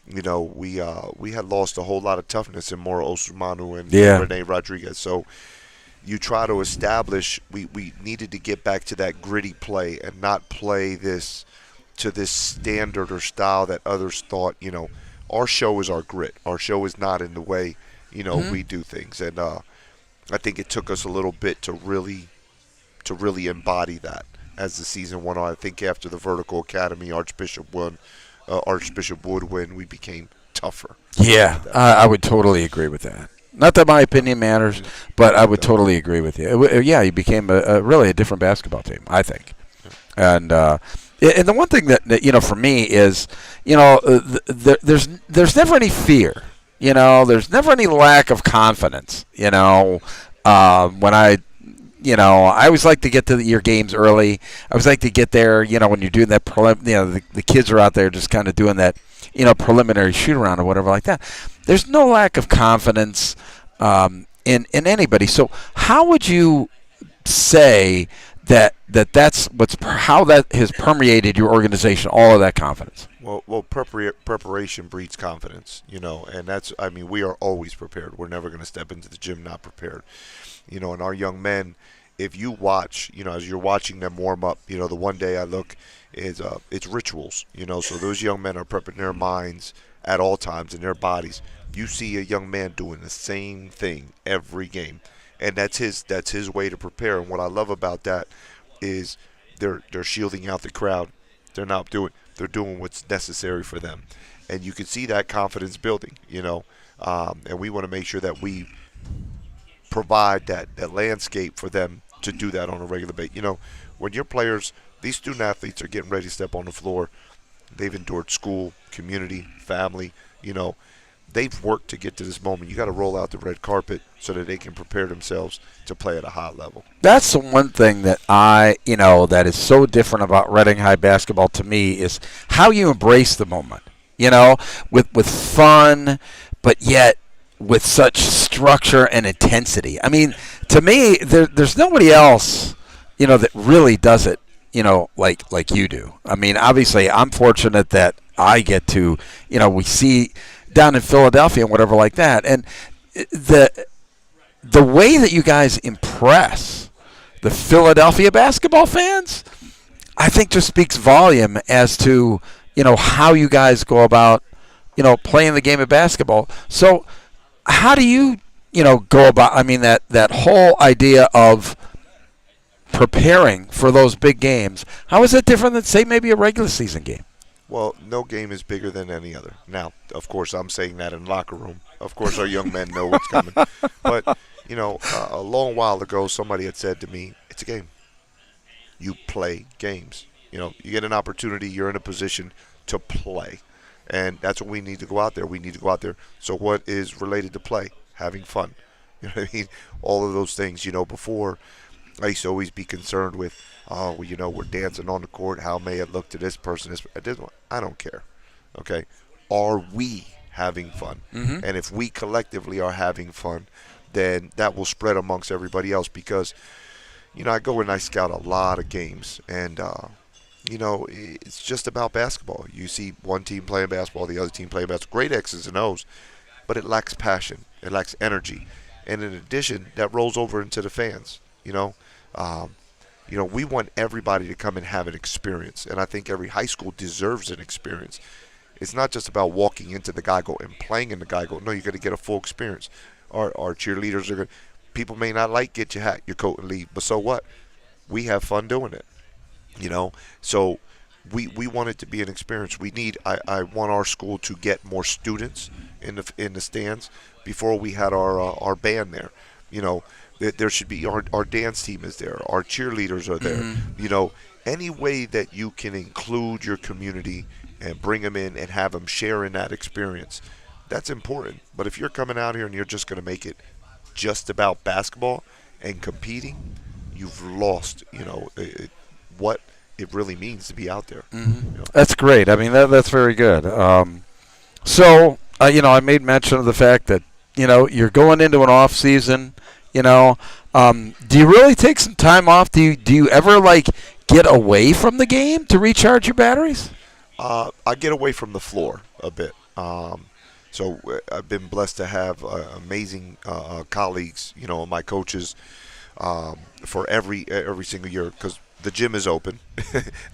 We had lost a whole lot of toughness in Moro Osumanu and Rene Rodriguez. So you try to establish, we needed to get back to that gritty play and not play this to this standard or style that others thought, our show is our grit. Our show is not in the way, we do things. And I think it took us a little bit to really embody that as the season went on. I think after the Vertical Academy, Archbishop Wood win, we became tougher. Yeah, I would totally agree with that. Not that my opinion matters, but I would totally agree with you. You became really a different basketball team, I think. And the one thing that for me is, there's never any fear. There's never any lack of confidence. When I I always like to get to your games early. I always like to get there, when you're doing that the kids are out there just kind of doing that, preliminary shoot around or whatever like that. There's no lack of confidence in anybody. So how would you say that's how that has permeated your organization, all of that confidence? Well, preparation breeds confidence, and we are always prepared. We're never going to step into the gym not prepared, and our young men, if you watch, as you're watching them warm up, the one day I look is it's rituals, so those young men are prepping their minds at all times in their bodies. You see a young man doing the same thing every game, and that's his way to prepare. And what I love about that is they're shielding out the crowd. They're doing what's necessary for them, and you can see that confidence building. And we want to make sure that we provide that landscape for them to do that on a regular basis. When your players, these student athletes, are getting ready to step on the floor, they've endured school, community, family. They've worked to get to this moment. You got to roll out the red carpet so that they can prepare themselves to play at a high level. That's the one thing that that is so different about Reading High basketball to me is how you embrace the moment, with fun, but yet with such structure and intensity. I mean, to me, there's nobody else, that really does it, like you do. I mean, obviously, I'm fortunate that I get to, we see down in Philadelphia and whatever like that. And the way that you guys impress the Philadelphia basketball fans, I think just speaks volume as to, how you guys go about, playing the game of basketball. So how do you, go about, that whole idea of preparing for those big games, how is it different than, say, maybe a regular season game? Well, no game is bigger than any other. Now, of course, I'm saying that in the locker room. Of course, our young men know what's coming. But, a long while ago, somebody had said to me, it's a game. You play games. You get an opportunity, you're in a position to play. And that's what we need to go out there. We need to go out there. So what is related to play? Having fun. You know what I mean? All of those things. Before, I used to always be concerned with, we're dancing on the court. How may it look to this person? I don't care. Okay? Are we having fun? Mm-hmm. And if we collectively are having fun, then that will spread amongst everybody else because, I go and I scout a lot of games. And, it's just about basketball. You see one team playing basketball, the other team playing basketball. Great X's and O's, but it lacks passion. It lacks energy. And in addition, that rolls over into the fans, we want everybody to come and have an experience, and I think every high school deserves an experience. It's not just about walking into the Geigo and playing in the Geigo. No, you're going to get a full experience. Our cheerleaders are good. People may not like get your hat, your coat, and leave, but so what? We have fun doing it, So we want it to be an experience. I want our school to get more students in the stands. Before we had our band there, there should be our dance team is there, our cheerleaders are there. Mm-hmm. Any way that you can include your community and bring them in and have them share in that experience, that's important. But if you're coming out here and you're just going to make it just about basketball and competing, you've lost, what it really means to be out there. Mm-hmm. That's great. I mean, that's very good. I made mention of the fact that, you're going into an off season. Do you really take some time off? Do you ever get away from the game to recharge your batteries? I get away from the floor a bit. So I've been blessed to have amazing colleagues, my coaches, for every single year because the gym is open.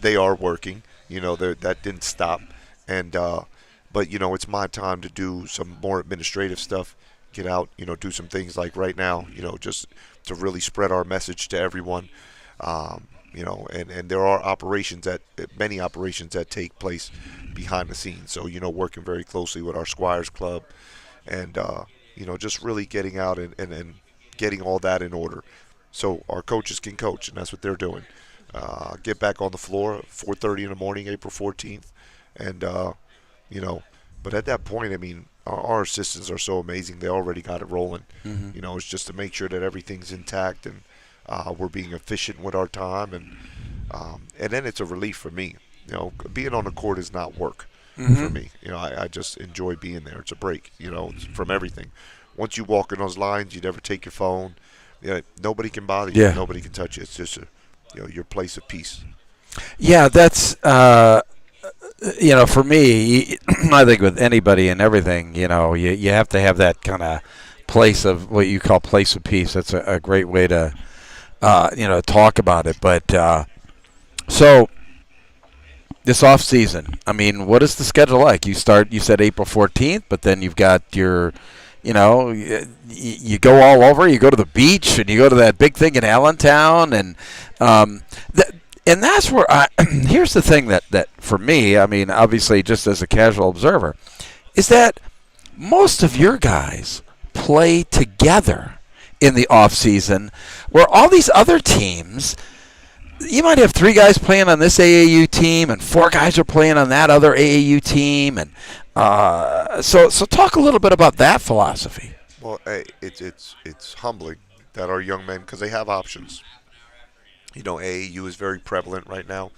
They are working. That didn't stop. And but it's my time to do some more administrative stuff. Get out, do some things like right now, just to really spread our message to everyone. And there are many operations that take place behind the scenes. So, working very closely with our Squires Club and, just really getting out and getting all that in order so our coaches can coach, and that's what they're doing. Get back on the floor at 4:30 in the morning, April 14th. And, but at that point, our assistants are so amazing. They already got it rolling. Mm-hmm. It's just to make sure that everything's intact and We're being efficient with our time, and then it's a relief for me. Being on the court is not work for Mm-hmm. me. I just enjoy being there. It's a break. It's from everything. Once you walk in those lines, you never take your phone. Nobody can bother you. Yeah. Nobody can touch you. It's just your place of peace. Yeah, that's for me, I think with anybody and everything, you have to have that kind of place of what you call place of peace. That's a great way to talk about it. But so this off season, I mean, what is the schedule like? You said April 14th, but then you've got your, you go all over. You go to the beach and you go to that big thing in Allentown, and um, and that's where here's the thing that for me, I mean, obviously, just as a casual observer, is that most of your guys play together in the off season, where all these other teams, you might have 3 guys playing on this AAU team and 4 guys are playing on that other AAU team, and so talk a little bit about that philosophy. Well, hey, it's humbling that our young men, because they have options. AAU is very prevalent right now,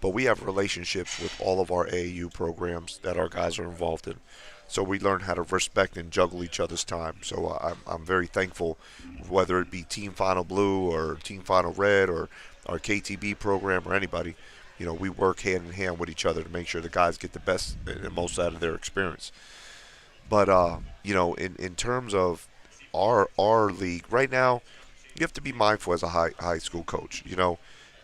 but we have relationships with all of our AAU programs that our guys are involved in. So we learn how to respect and juggle each other's time. So I'm very thankful, whether it be Team Final Blue or Team Final Red or our KTB program or anybody. We work hand in hand with each other to make sure the guys get the best and most out of their experience. But in terms of our league right now, you have to be mindful as a high school coach.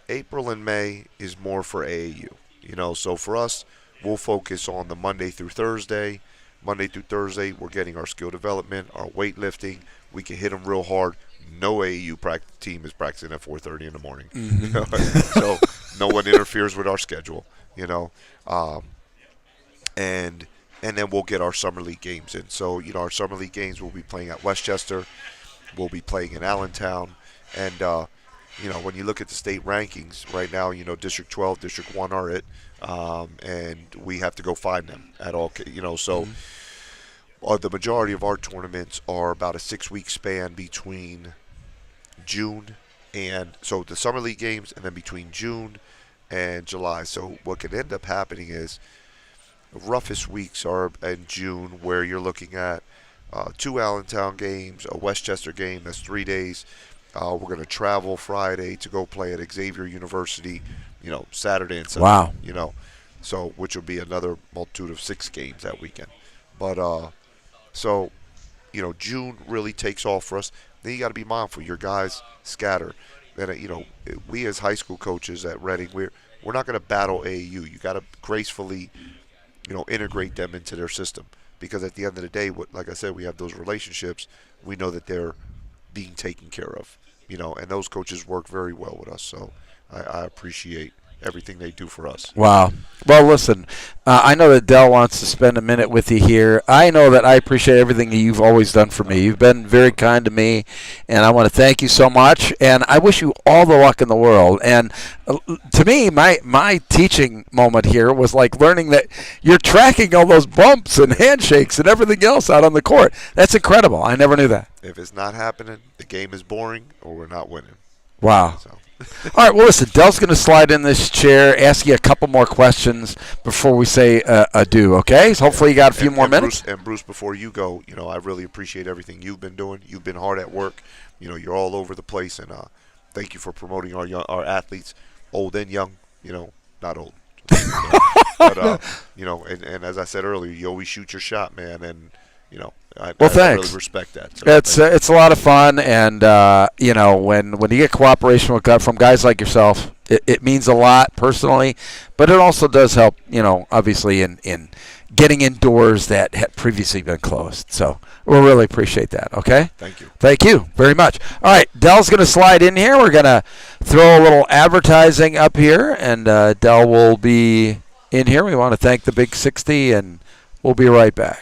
April and May is more for AAU. So for us, we'll focus on the Monday through Thursday. Monday through Thursday, we're getting our skill development, our weightlifting. We can hit them real hard. No AAU team is practicing at 4:30 in the morning, so no one interferes with our schedule. Um, and and then we'll get our summer league games in. So our summer league games will be playing at Westchester. We'll be playing in Allentown, and when you look at the state rankings right now, District 12, District 1 are it, and we have to go find them at all. So the majority of our tournaments are about a 6-week span between June and so the summer league games, and then between June and July. So what could end up happening is the roughest weeks are in June, where you're looking at 2 Allentown games, a Westchester game. That's 3 days. We're going to travel Friday to go play at Xavier University, Saturday and Sunday. Wow. So which will be another multitude of 6 games that weekend. But so June really takes off for us. Then you got to be mindful. Your guys scatter. And we as high school coaches at Reading, we're not going to battle AAU. You got to gracefully integrate them into their system, because at the end of the day, like I said, we have those relationships. We know that they're being taken care of, and those coaches work very well with us. So I appreciate everything they do for us. Wow. Well, listen, I know that Dell wants to spend a minute with you here. I know that I appreciate everything that you've always done for me. You've been very kind to me, and I want to thank you so much. And I wish you all the luck in the world. And to me, my teaching moment here was like learning that you're tracking all those bumps and handshakes and everything else out on the court. That's incredible. I never knew that. If it's not happening, the game is boring or we're not winning. Wow. So. All right, well, listen, Dell's going to slide in this chair, ask you a couple more questions before we say adieu, okay? So hopefully you got a few more minutes. Bruce, before you go, I really appreciate everything you've been doing. You've been hard at work. You're all over the place, and thank you for promoting our athletes, old and young, not old. But, and as I said earlier, you always shoot your shot, man, and, I thanks. really respect that. So It's a lot of fun, and when you get cooperation from guys like yourself, it means a lot personally, but it also does help, obviously in getting indoors that had previously been closed. So we'll really appreciate that. Okay. Thank you very much. All right, Dell's going to slide in here. We're going to throw a little advertising up here, and Dell will be in here. We want to thank the Big 60, and we'll be right back.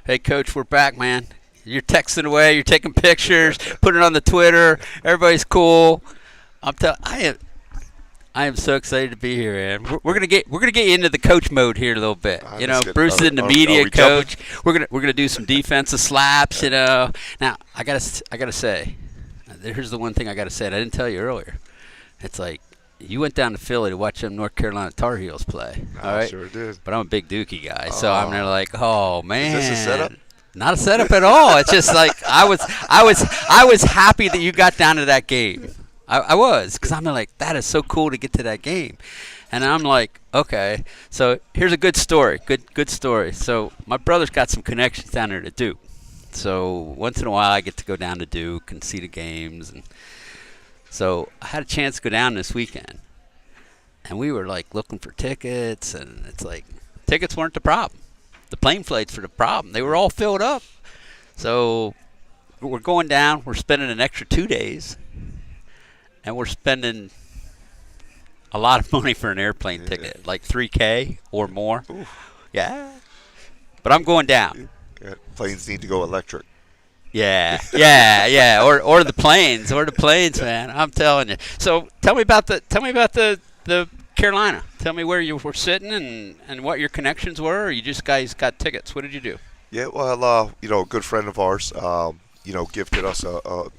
Hey, Coach, we're back, man. You're texting away. You're taking pictures, putting it on the Twitter. Everybody's cool. I am so excited to be here, man. We're gonna get you into the coach mode here a little bit. You know, Bruce is in the media coach. We're gonna do some defensive slaps. You know. Now I gotta say, here's the one thing I gotta say. And I didn't tell you earlier. It's like you went down to Philly to watch them North Carolina Tar Heels play. All right. Sure did. But I'm a big Dookie guy, so I'm there like, oh man. Is this a setup? Not a setup at all. It's just like I was happy that you got down to that game. I was, because I'm like, that is so cool to get to that game. And I'm like, okay, so here's a good story, good story. So my brother's got some connections down there to Duke. So once in a while I get to go down to Duke and see the games. And so I had a chance to go down this weekend. And we were like looking for tickets, and it's like tickets weren't the problem. The plane flights were the problem. They were all filled up. So we're going down. We're spending an extra 2 days. And we're spending a lot of money for an airplane ticket, like $3,000 or more. Oof. Yeah. But I'm going down. Yeah, planes need to go electric. Yeah. Or the planes, man. I'm telling you. So tell me about the Carolina. Tell me where you were sitting and what your connections were. Or you just guys got tickets. What did you do? Yeah, well, a good friend of ours, gifted us a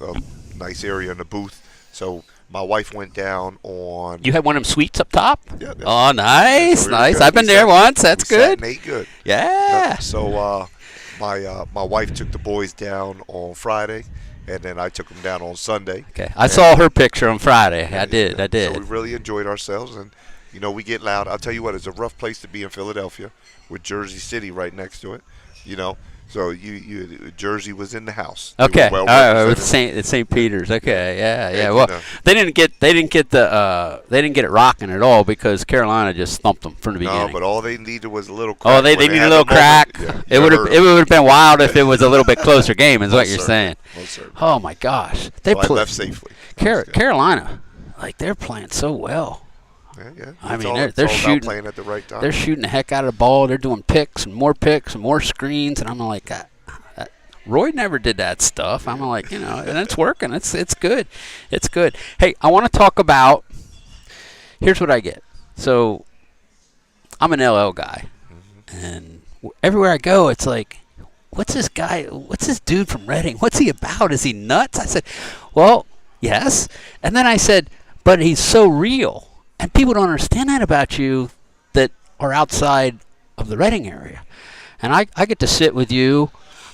nice area in the booth. So my wife went down on. You had one of them suites up top? Yeah. Oh, nice, really nice. good. I've been there once. That's good. Ate good. Yeah. So my wife took the boys down on Friday, and then I took them down on Sunday. Okay. I saw her picture on Friday. I did. So we really enjoyed ourselves, and we get loud. I'll tell you what, it's a rough place to be in Philadelphia, with Jersey City right next to it. So Jersey was in the house. Okay, Well with St. Peter's. Okay, yeah. Well, they didn't get it rocking at all because Carolina just thumped them from the beginning. No, but all they needed was a little crack. Oh, they needed a little crack. Yeah, it would have been wild if it was a little bit closer game. Is what you're saying? Oh my gosh, I left safely. Carolina, like they're playing so well. Yeah. I mean, they're shooting. Playing at the right time. They're shooting the heck out of the ball. They're doing picks and more screens, and I'm like, Roy never did that stuff. I'm like, and it's working. It's good. It's good. Hey, I want to talk about. Here's what I get. So, I'm an LL guy, and everywhere I go, it's like, what's this guy? What's this dude from Reading? What's he about? Is he nuts? I said, well, yes. And then I said, but he's so real. And people don't understand that about you that are outside of the Reading area. And I get to sit with you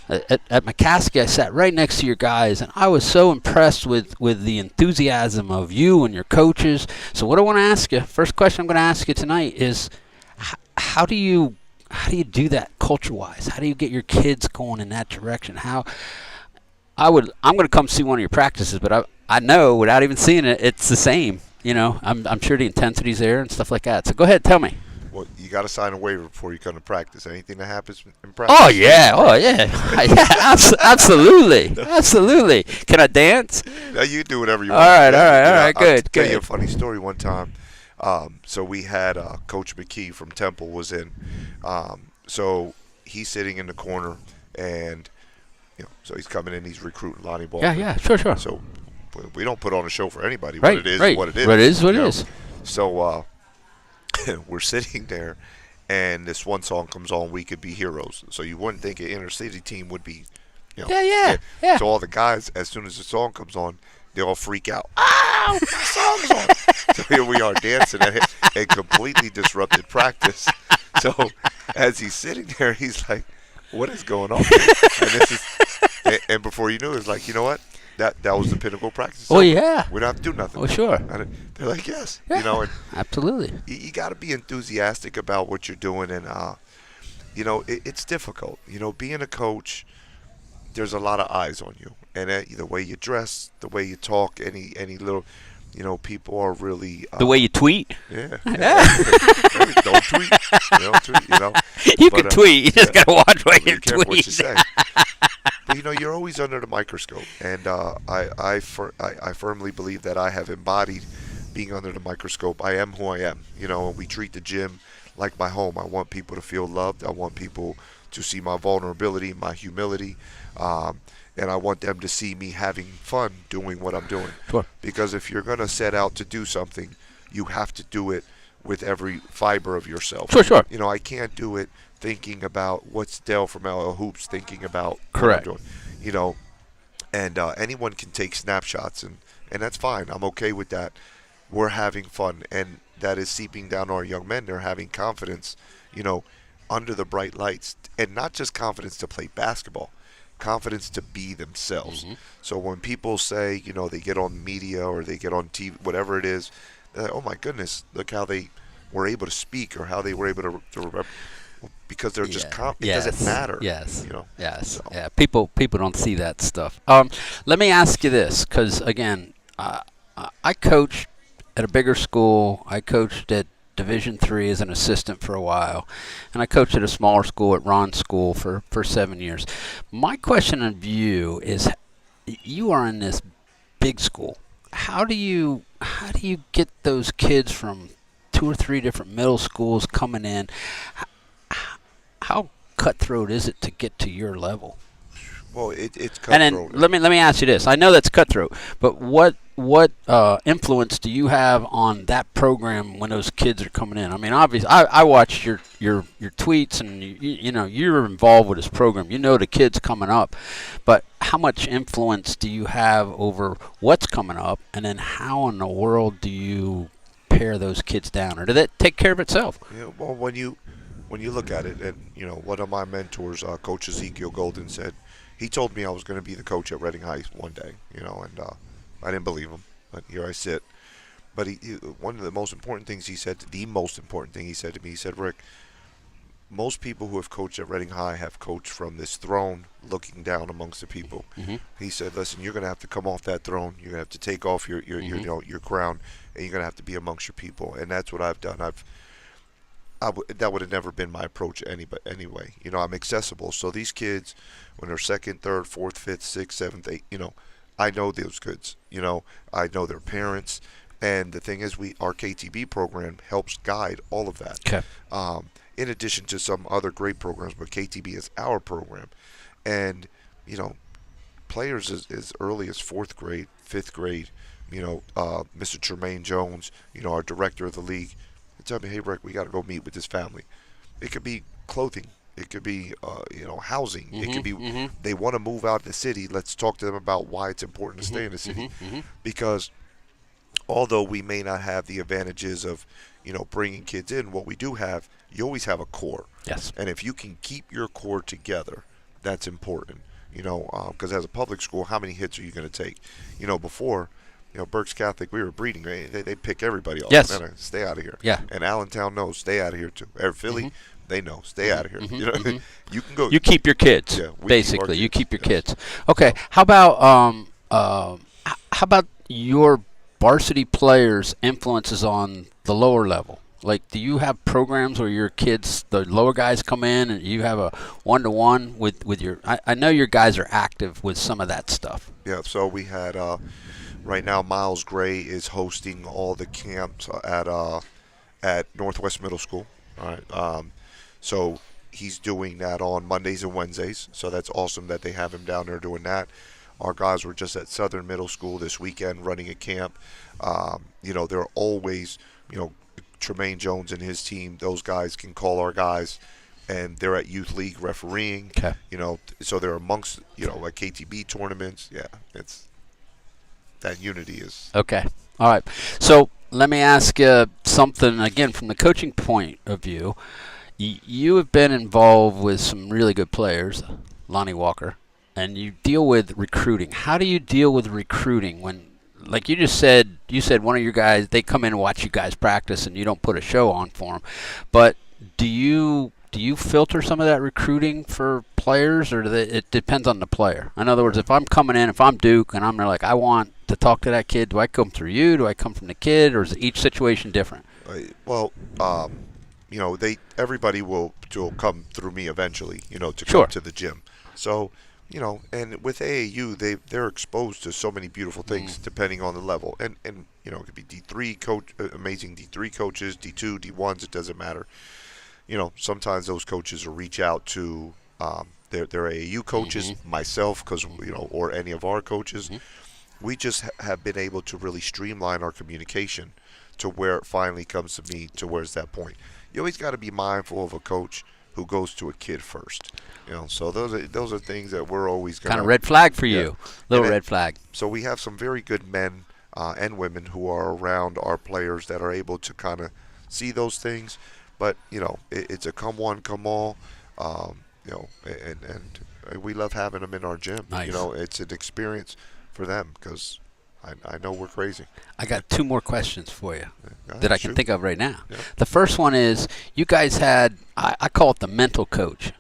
at McCaskey. I sat right next to your guys, and I was so impressed with the enthusiasm of you and your coaches. So what I want to ask you, first question I'm going to ask you tonight is, how do you do that culture-wise? How do you get your kids going in that direction? I'm going to come see one of your practices, but I know without even seeing it, it's the same. I'm sure the intensity's there and stuff like that. So go ahead, tell me. Well, you got to sign a waiver before you come to practice. Anything that happens in practice. Oh yeah. Yeah, absolutely. Can I dance? Yeah, you do whatever you want. All right. Good. I'll tell you a funny story. One time, so we had Coach McKee from Temple was in. So he's sitting in the corner, and so he's coming in. He's recruiting Lonnie Ball. Yeah. Sure. So we don't put on a show for anybody. Right. What it is, what it is. What it is, what it is. So we're sitting there, and this one song comes on, "We Could Be Heroes." So you wouldn't think an inner city team would be, Yeah. So all the guys, as soon as the song comes on, they all freak out. Oh, my song's on! So here we are dancing and completely disrupted practice. So as he's sitting there, he's like, "What is going on?" And before you knew it, it's like, you know what? That was the pinnacle practice. Oh, yeah. We don't have to do nothing. Oh, sure. And they're like, yes. Yeah, and absolutely. You got to be enthusiastic about what you're doing. And, it's difficult. Being a coach, there's a lot of eyes on you. And the way you dress, the way you talk, any little, people are really. The way you tweet. Yeah. Don't tweet. Don't tweet, You can tweet. You just got to watch what you tweet. Careful what you say. But you're always under the microscope, and I firmly believe that I have embodied being under the microscope. I am who I am. We treat the gym like my home. I want people to feel loved. I want people to see my vulnerability, my humility, and I want them to see me having fun doing what I'm doing. Sure. Because if you're going to set out to do something, you have to do it with every fiber of yourself. Sure. You know, I can't do it thinking about what's Dale from LL Hoops thinking about Correct. what I'm doing. You know, and anyone can take snapshots, and that's fine. I'm okay with that. We're having fun, and that is seeping down our young men. They're having confidence, you know, under the bright lights, and not just confidence to play basketball, confidence to be themselves. So when people say, you know, they get on media or they get on TV, whatever it is, they're like, oh my goodness, look how they were able to speak or how they were able to because they're just it doesn't matter. Yes. You know. Yes. So. Yeah. People don't see that stuff. Let me ask you this, because again, I coached at a bigger school. I coached at Division III as an assistant for a while, and I coached at a smaller school at Ron's school for 7 years. My question of you is, you are in this big school. How do you get those kids from 2 or 3 different middle schools coming in? How cutthroat is it to get to your level? Well, it's cutthroat. And then let me ask you this. I know that's cutthroat, but what influence do you have on that program when those kids are coming in? I mean, obviously, I watched your tweets, and you know you're involved with this program. You know the kids coming up, but how much influence do you have over what's coming up, and then how in the world do you pare those kids down, or does that take care of itself? Yeah, well, when you look at it, and you know, one of my mentors, Coach Ezekiel Golden, said he told me I was going to be the coach at Reading High one day, you know, and I didn't believe him, but here I sit. But one of the most important things he said, the most important thing he said to me, he said, Rick, most people who have coached at Reading High have coached from this throne looking down amongst the people. He said, listen, you're going to have to come off that throne. You're going to have to take off your your crown, and you're going to have to be amongst your people. And that's what I've done. That would have never been my approach anyway. You know, I'm accessible. So these kids, when they're second, third, fourth, fifth, sixth, seventh, eighth, you know, I know those kids. You know, I know their parents. And the thing is, our KTB program helps guide all of that. Okay. In addition to some other great programs, but KTB is our program. And, you know, players as early as 4th grade, 5th grade, you know, Mr. Tremaine Jones, you know, our director of the league, tell me, hey, Rick, we got to go meet with this family. It could be clothing. It could be, you know, housing. It could be they want to move out of the city. Let's talk to them about why it's important to stay in the city. Because although we may not have the advantages of, you know, bringing kids in, what we do have, you always have a core. Yes. And if you can keep your core together, that's important. You know, because as a public school, how many hits are you going to take? You know, before, you know, Berks Catholic, we were breeding. They pick everybody off. Yes. Man, stay out of here. Yeah. And Allentown knows, stay out of here too. Philly, they know, stay out of here. You know, you can go. You keep your kids. Yeah, we basically, keep our you keep your kids. kids. Okay. How about your varsity players' influences on the lower level? Like, do you have programs where your kids, the lower guys, come in and you have a one-to-one with your? I know your guys are active with some of that stuff. Yeah. So we had. Right now, Miles Gray is hosting all the camps at Northwest Middle School. All right, so he's doing that on Mondays and Wednesdays. So that's awesome that they have him down there doing that. Our guys were just at Southern Middle School this weekend running a camp. You know, they're always, you know, Tremaine Jones and his team. Those guys can call our guys, and they're at youth league refereeing. Okay. You know, so they're amongst, you know, like KTB tournaments. Yeah, it's. That unity is Okay. All right. So let me ask you something again from the coaching point of view. You have been involved with some really good players, Lonnie Walker, and you deal with recruiting. How do you deal with recruiting when, like you just said, one of your guys, they come in and watch you guys practice and you don't put a show on for them. But do you filter some of that recruiting for players, or it depends on the player? In other words, if I'm coming in, if I'm Duke and I'm like, I want to talk to that kid, do I come through you? Do I come from the kid, or is each situation different? Well, you know, everybody will come through me eventually, you know, to Sure. come to the gym. So, you know, and with AAU, they're exposed to so many beautiful things depending on the level, and you know, it could be D3 coach, amazing D3 coaches, D2, D1s, it doesn't matter. You know, sometimes those coaches will reach out to, their AAU coaches, myself, because or any of our coaches. We just have been able to really streamline our communication to where it finally comes to me to where's that point. You always got to be mindful of a coach who goes to a kid first. So those are things that we're always going to kind of red flag for you. Little red flag. So we have some very good men and women who are around our players that are able to kind of see those things. But it's a come one, come all. And we love having them in our gym. Nice. It's an experience for them because I know we're crazy. I got 2 more questions for you Ahead, that I can shoot. think of right now. Yeah. The first one is, you guys had, I call it the mental coach.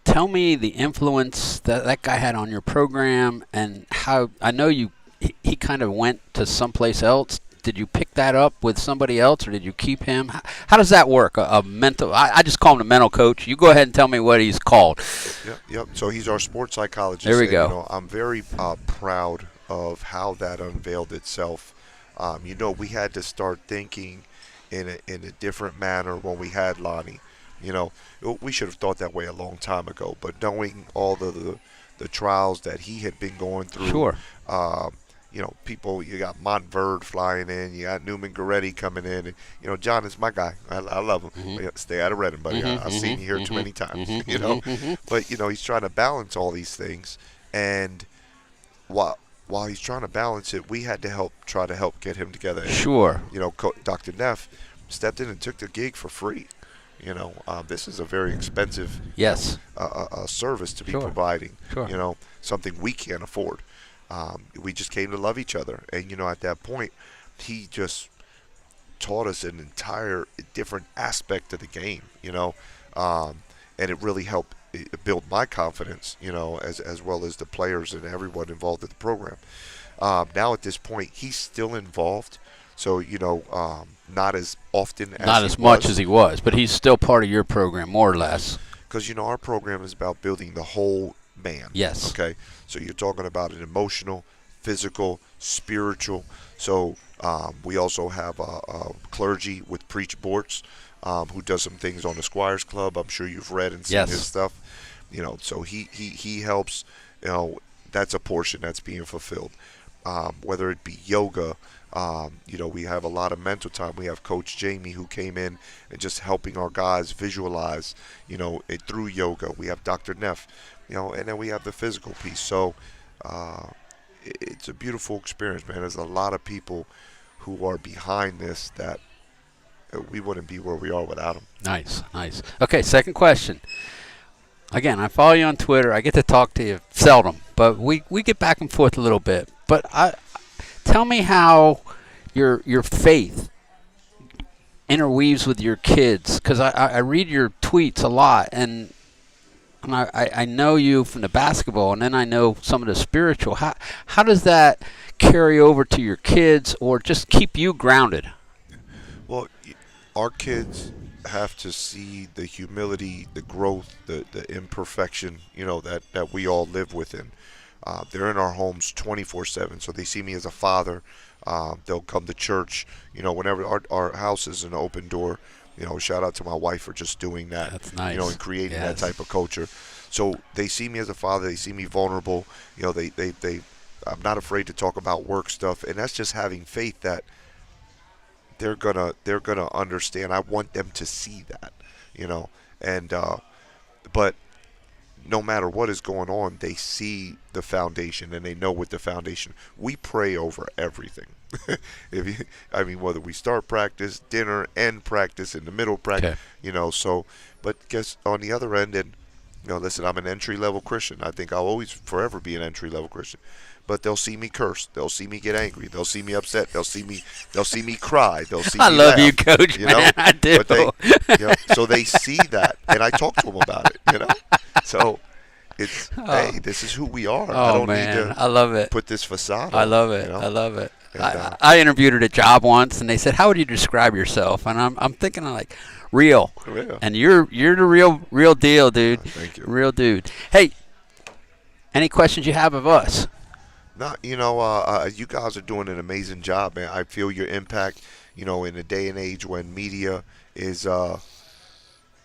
Tell me the influence that guy had on your program, and how, I know he kind of went to someplace else. Did you pick that up with somebody else, or did you keep him? How does that work? A mental, I just call him the mental coach. You go ahead and tell me what he's called. Yep. So he's our sports psychologist. There we and, go. I'm very proud of how that unveiled itself. We had to start thinking in a different manner when we had Lonnie. We should have thought that way a long time ago. But knowing all the trials that he had been going through, Sure. People, you got Montverde flying in, you got Newman Goretti coming in, and John is my guy. I love him. Stay out of Reading, buddy. I've seen you here too many times. But he's trying to balance all these things, and while he's trying to balance it, we had to try to help get him together. And, Sure. Dr. Neff stepped in and took the gig for free. This is a very expensive Yes. service to be Sure. providing. Sure. Something we can't afford. We just came to love each other, and at that point, he just taught us an entire different aspect of the game. And it really helped build my confidence. As well as the players and everyone involved in the program. Now at this point, he's still involved. So not as often as Not as much as he was, but he's still part of your program, more or less. because our program is about building the whole man. Yes. Okay. So you're talking about an emotional, physical, spiritual. So we also have a clergy with Preach Bortz, who does some things on the Squires Club. I'm sure you've read and seen Yes. his stuff. So he helps. That's a portion that's being fulfilled. Whether it be yoga. We have a lot of mental time. We have Coach Jamie who came in and just helping our guys visualize, it through yoga. We have Dr. Neff, and then we have the physical piece. So it's a beautiful experience, man. There's a lot of people who are behind this that we wouldn't be where we are without them. Nice. Okay, second question. Again, I follow you on Twitter. I get to talk to you seldom, but we get back and forth a little bit. But tell me how your faith interweaves with your kids, because I read your tweets a lot, and I know you from the basketball, and then I know some of the spiritual. How does that carry over to your kids, or just keep you grounded? Well, our kids have to see the humility, the growth, the imperfection, that we all live within. They're in our homes 24/7, so they see me as a father. They'll come to church, whenever our house is an open door. Shout out to my wife for just doing that. That's nice. And creating that Yes. type of culture. So they see me as a father. They see me vulnerable. I'm not afraid to talk about work stuff, and that's just having faith that they're gonna understand. I want them to see that, and but no matter what is going on, they see the foundation and they know what the foundation. We pray over everything. Whether we start practice, dinner, end practice, in the middle practice, So, but guess on the other end, and listen, I'm an entry level Christian. I think I'll always forever be an entry level Christian. But they'll see me curse. They'll see me get angry. They'll see me upset. They'll see me cry. They'll see me I love laugh, you, Coach. Man, I do. But so they see that, and I talk to them about it. So it's hey, this is who we are. I Oh don't man, need to I love it. put this facade I on, love it. I love it. And, I interviewed at a job once, and they said, "How would you describe yourself?" And I'm thinking like, real. Yeah. And you're the real deal, dude. Thank you. Real dude. Hey, any questions you have of us? No, you guys are doing an amazing job, man. I feel your impact. In a day and age when media is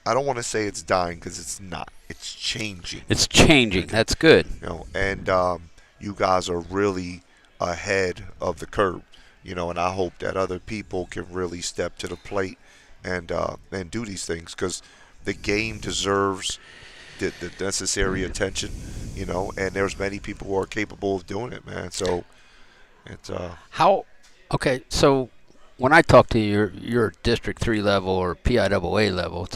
I don't want to say it's dying because it's not. It's changing. It's changing. That's good. And you guys are really ahead of the curve. And I hope that other people can really step to the plate and do these things because the game deserves the necessary attention. And there's many people who are capable of doing it, man. So it's How? Okay, so when I talk to you, you're District 3 level or PIAA level.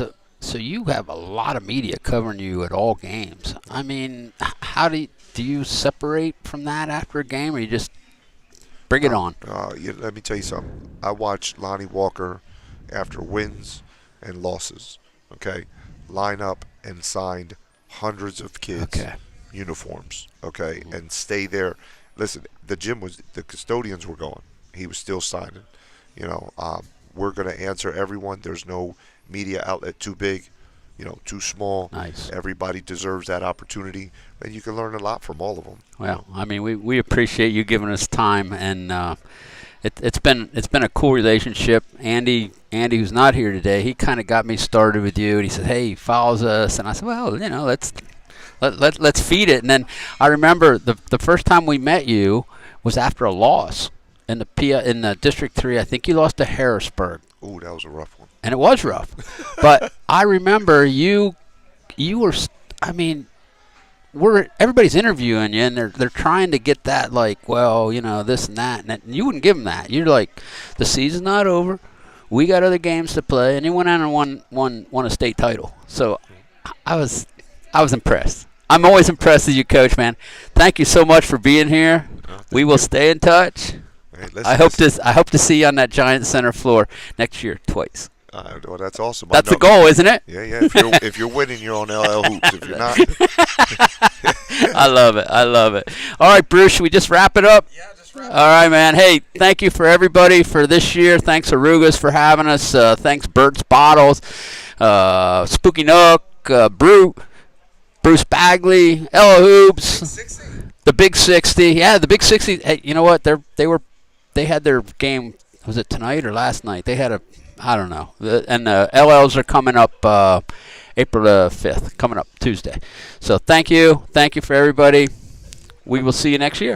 So you have a lot of media covering you at all games. I mean, how do you separate from that after a game, or you just bring it on? Let me tell you something. I watch Lonnie Walker after wins and losses. Okay, line up and signed hundreds of kids uniforms. Okay, and stay there. Listen, the custodians were going. He was still signing. We're going to answer everyone. There's no media outlet too big, too small. Nice. Everybody deserves that opportunity, and you can learn a lot from all of them. Well, I mean, we appreciate you giving us time, and it's been a cool relationship. Andy, who's not here today, he kind of got me started with you, and he said, "Hey, he follows us," and I said, "Well, let's feed it." And then I remember the first time we met you was after a loss in the District 3. I think you lost to Harrisburg. Ooh, that was a rough one. And it was rough. But I remember you were, I mean, everybody's interviewing you, and they're trying to get that, like, well, this and that, and you wouldn't give them that. You're like, the season's not over. We got other games to play, and he went out and won a state title. So I was impressed. I'm always impressed with you, Coach, man. Thank you so much for being here. We will stay in touch. Hey, I hope to see you on that Giant Center floor next year twice. Well, that's awesome. That's the goal, isn't it? Yeah. If you're winning, you're on LL Hoops. If you're not, I love it. All right, Bruce, should we just wrap it up? Yeah, just wrap it up. All right, man. Hey, thank you for everybody for this year. Thanks, Arugas, for having us. Thanks, Burt's Bottles, Spooky Nook, Bruce Badgley, LL Hoops, the Big 60. Yeah, the Big 60. Hey, you know what? They had their game. Was it tonight or last night? They had I don't know. And the LLs are coming up April 5th, coming up Tuesday. So thank you for everybody. We will see you next year.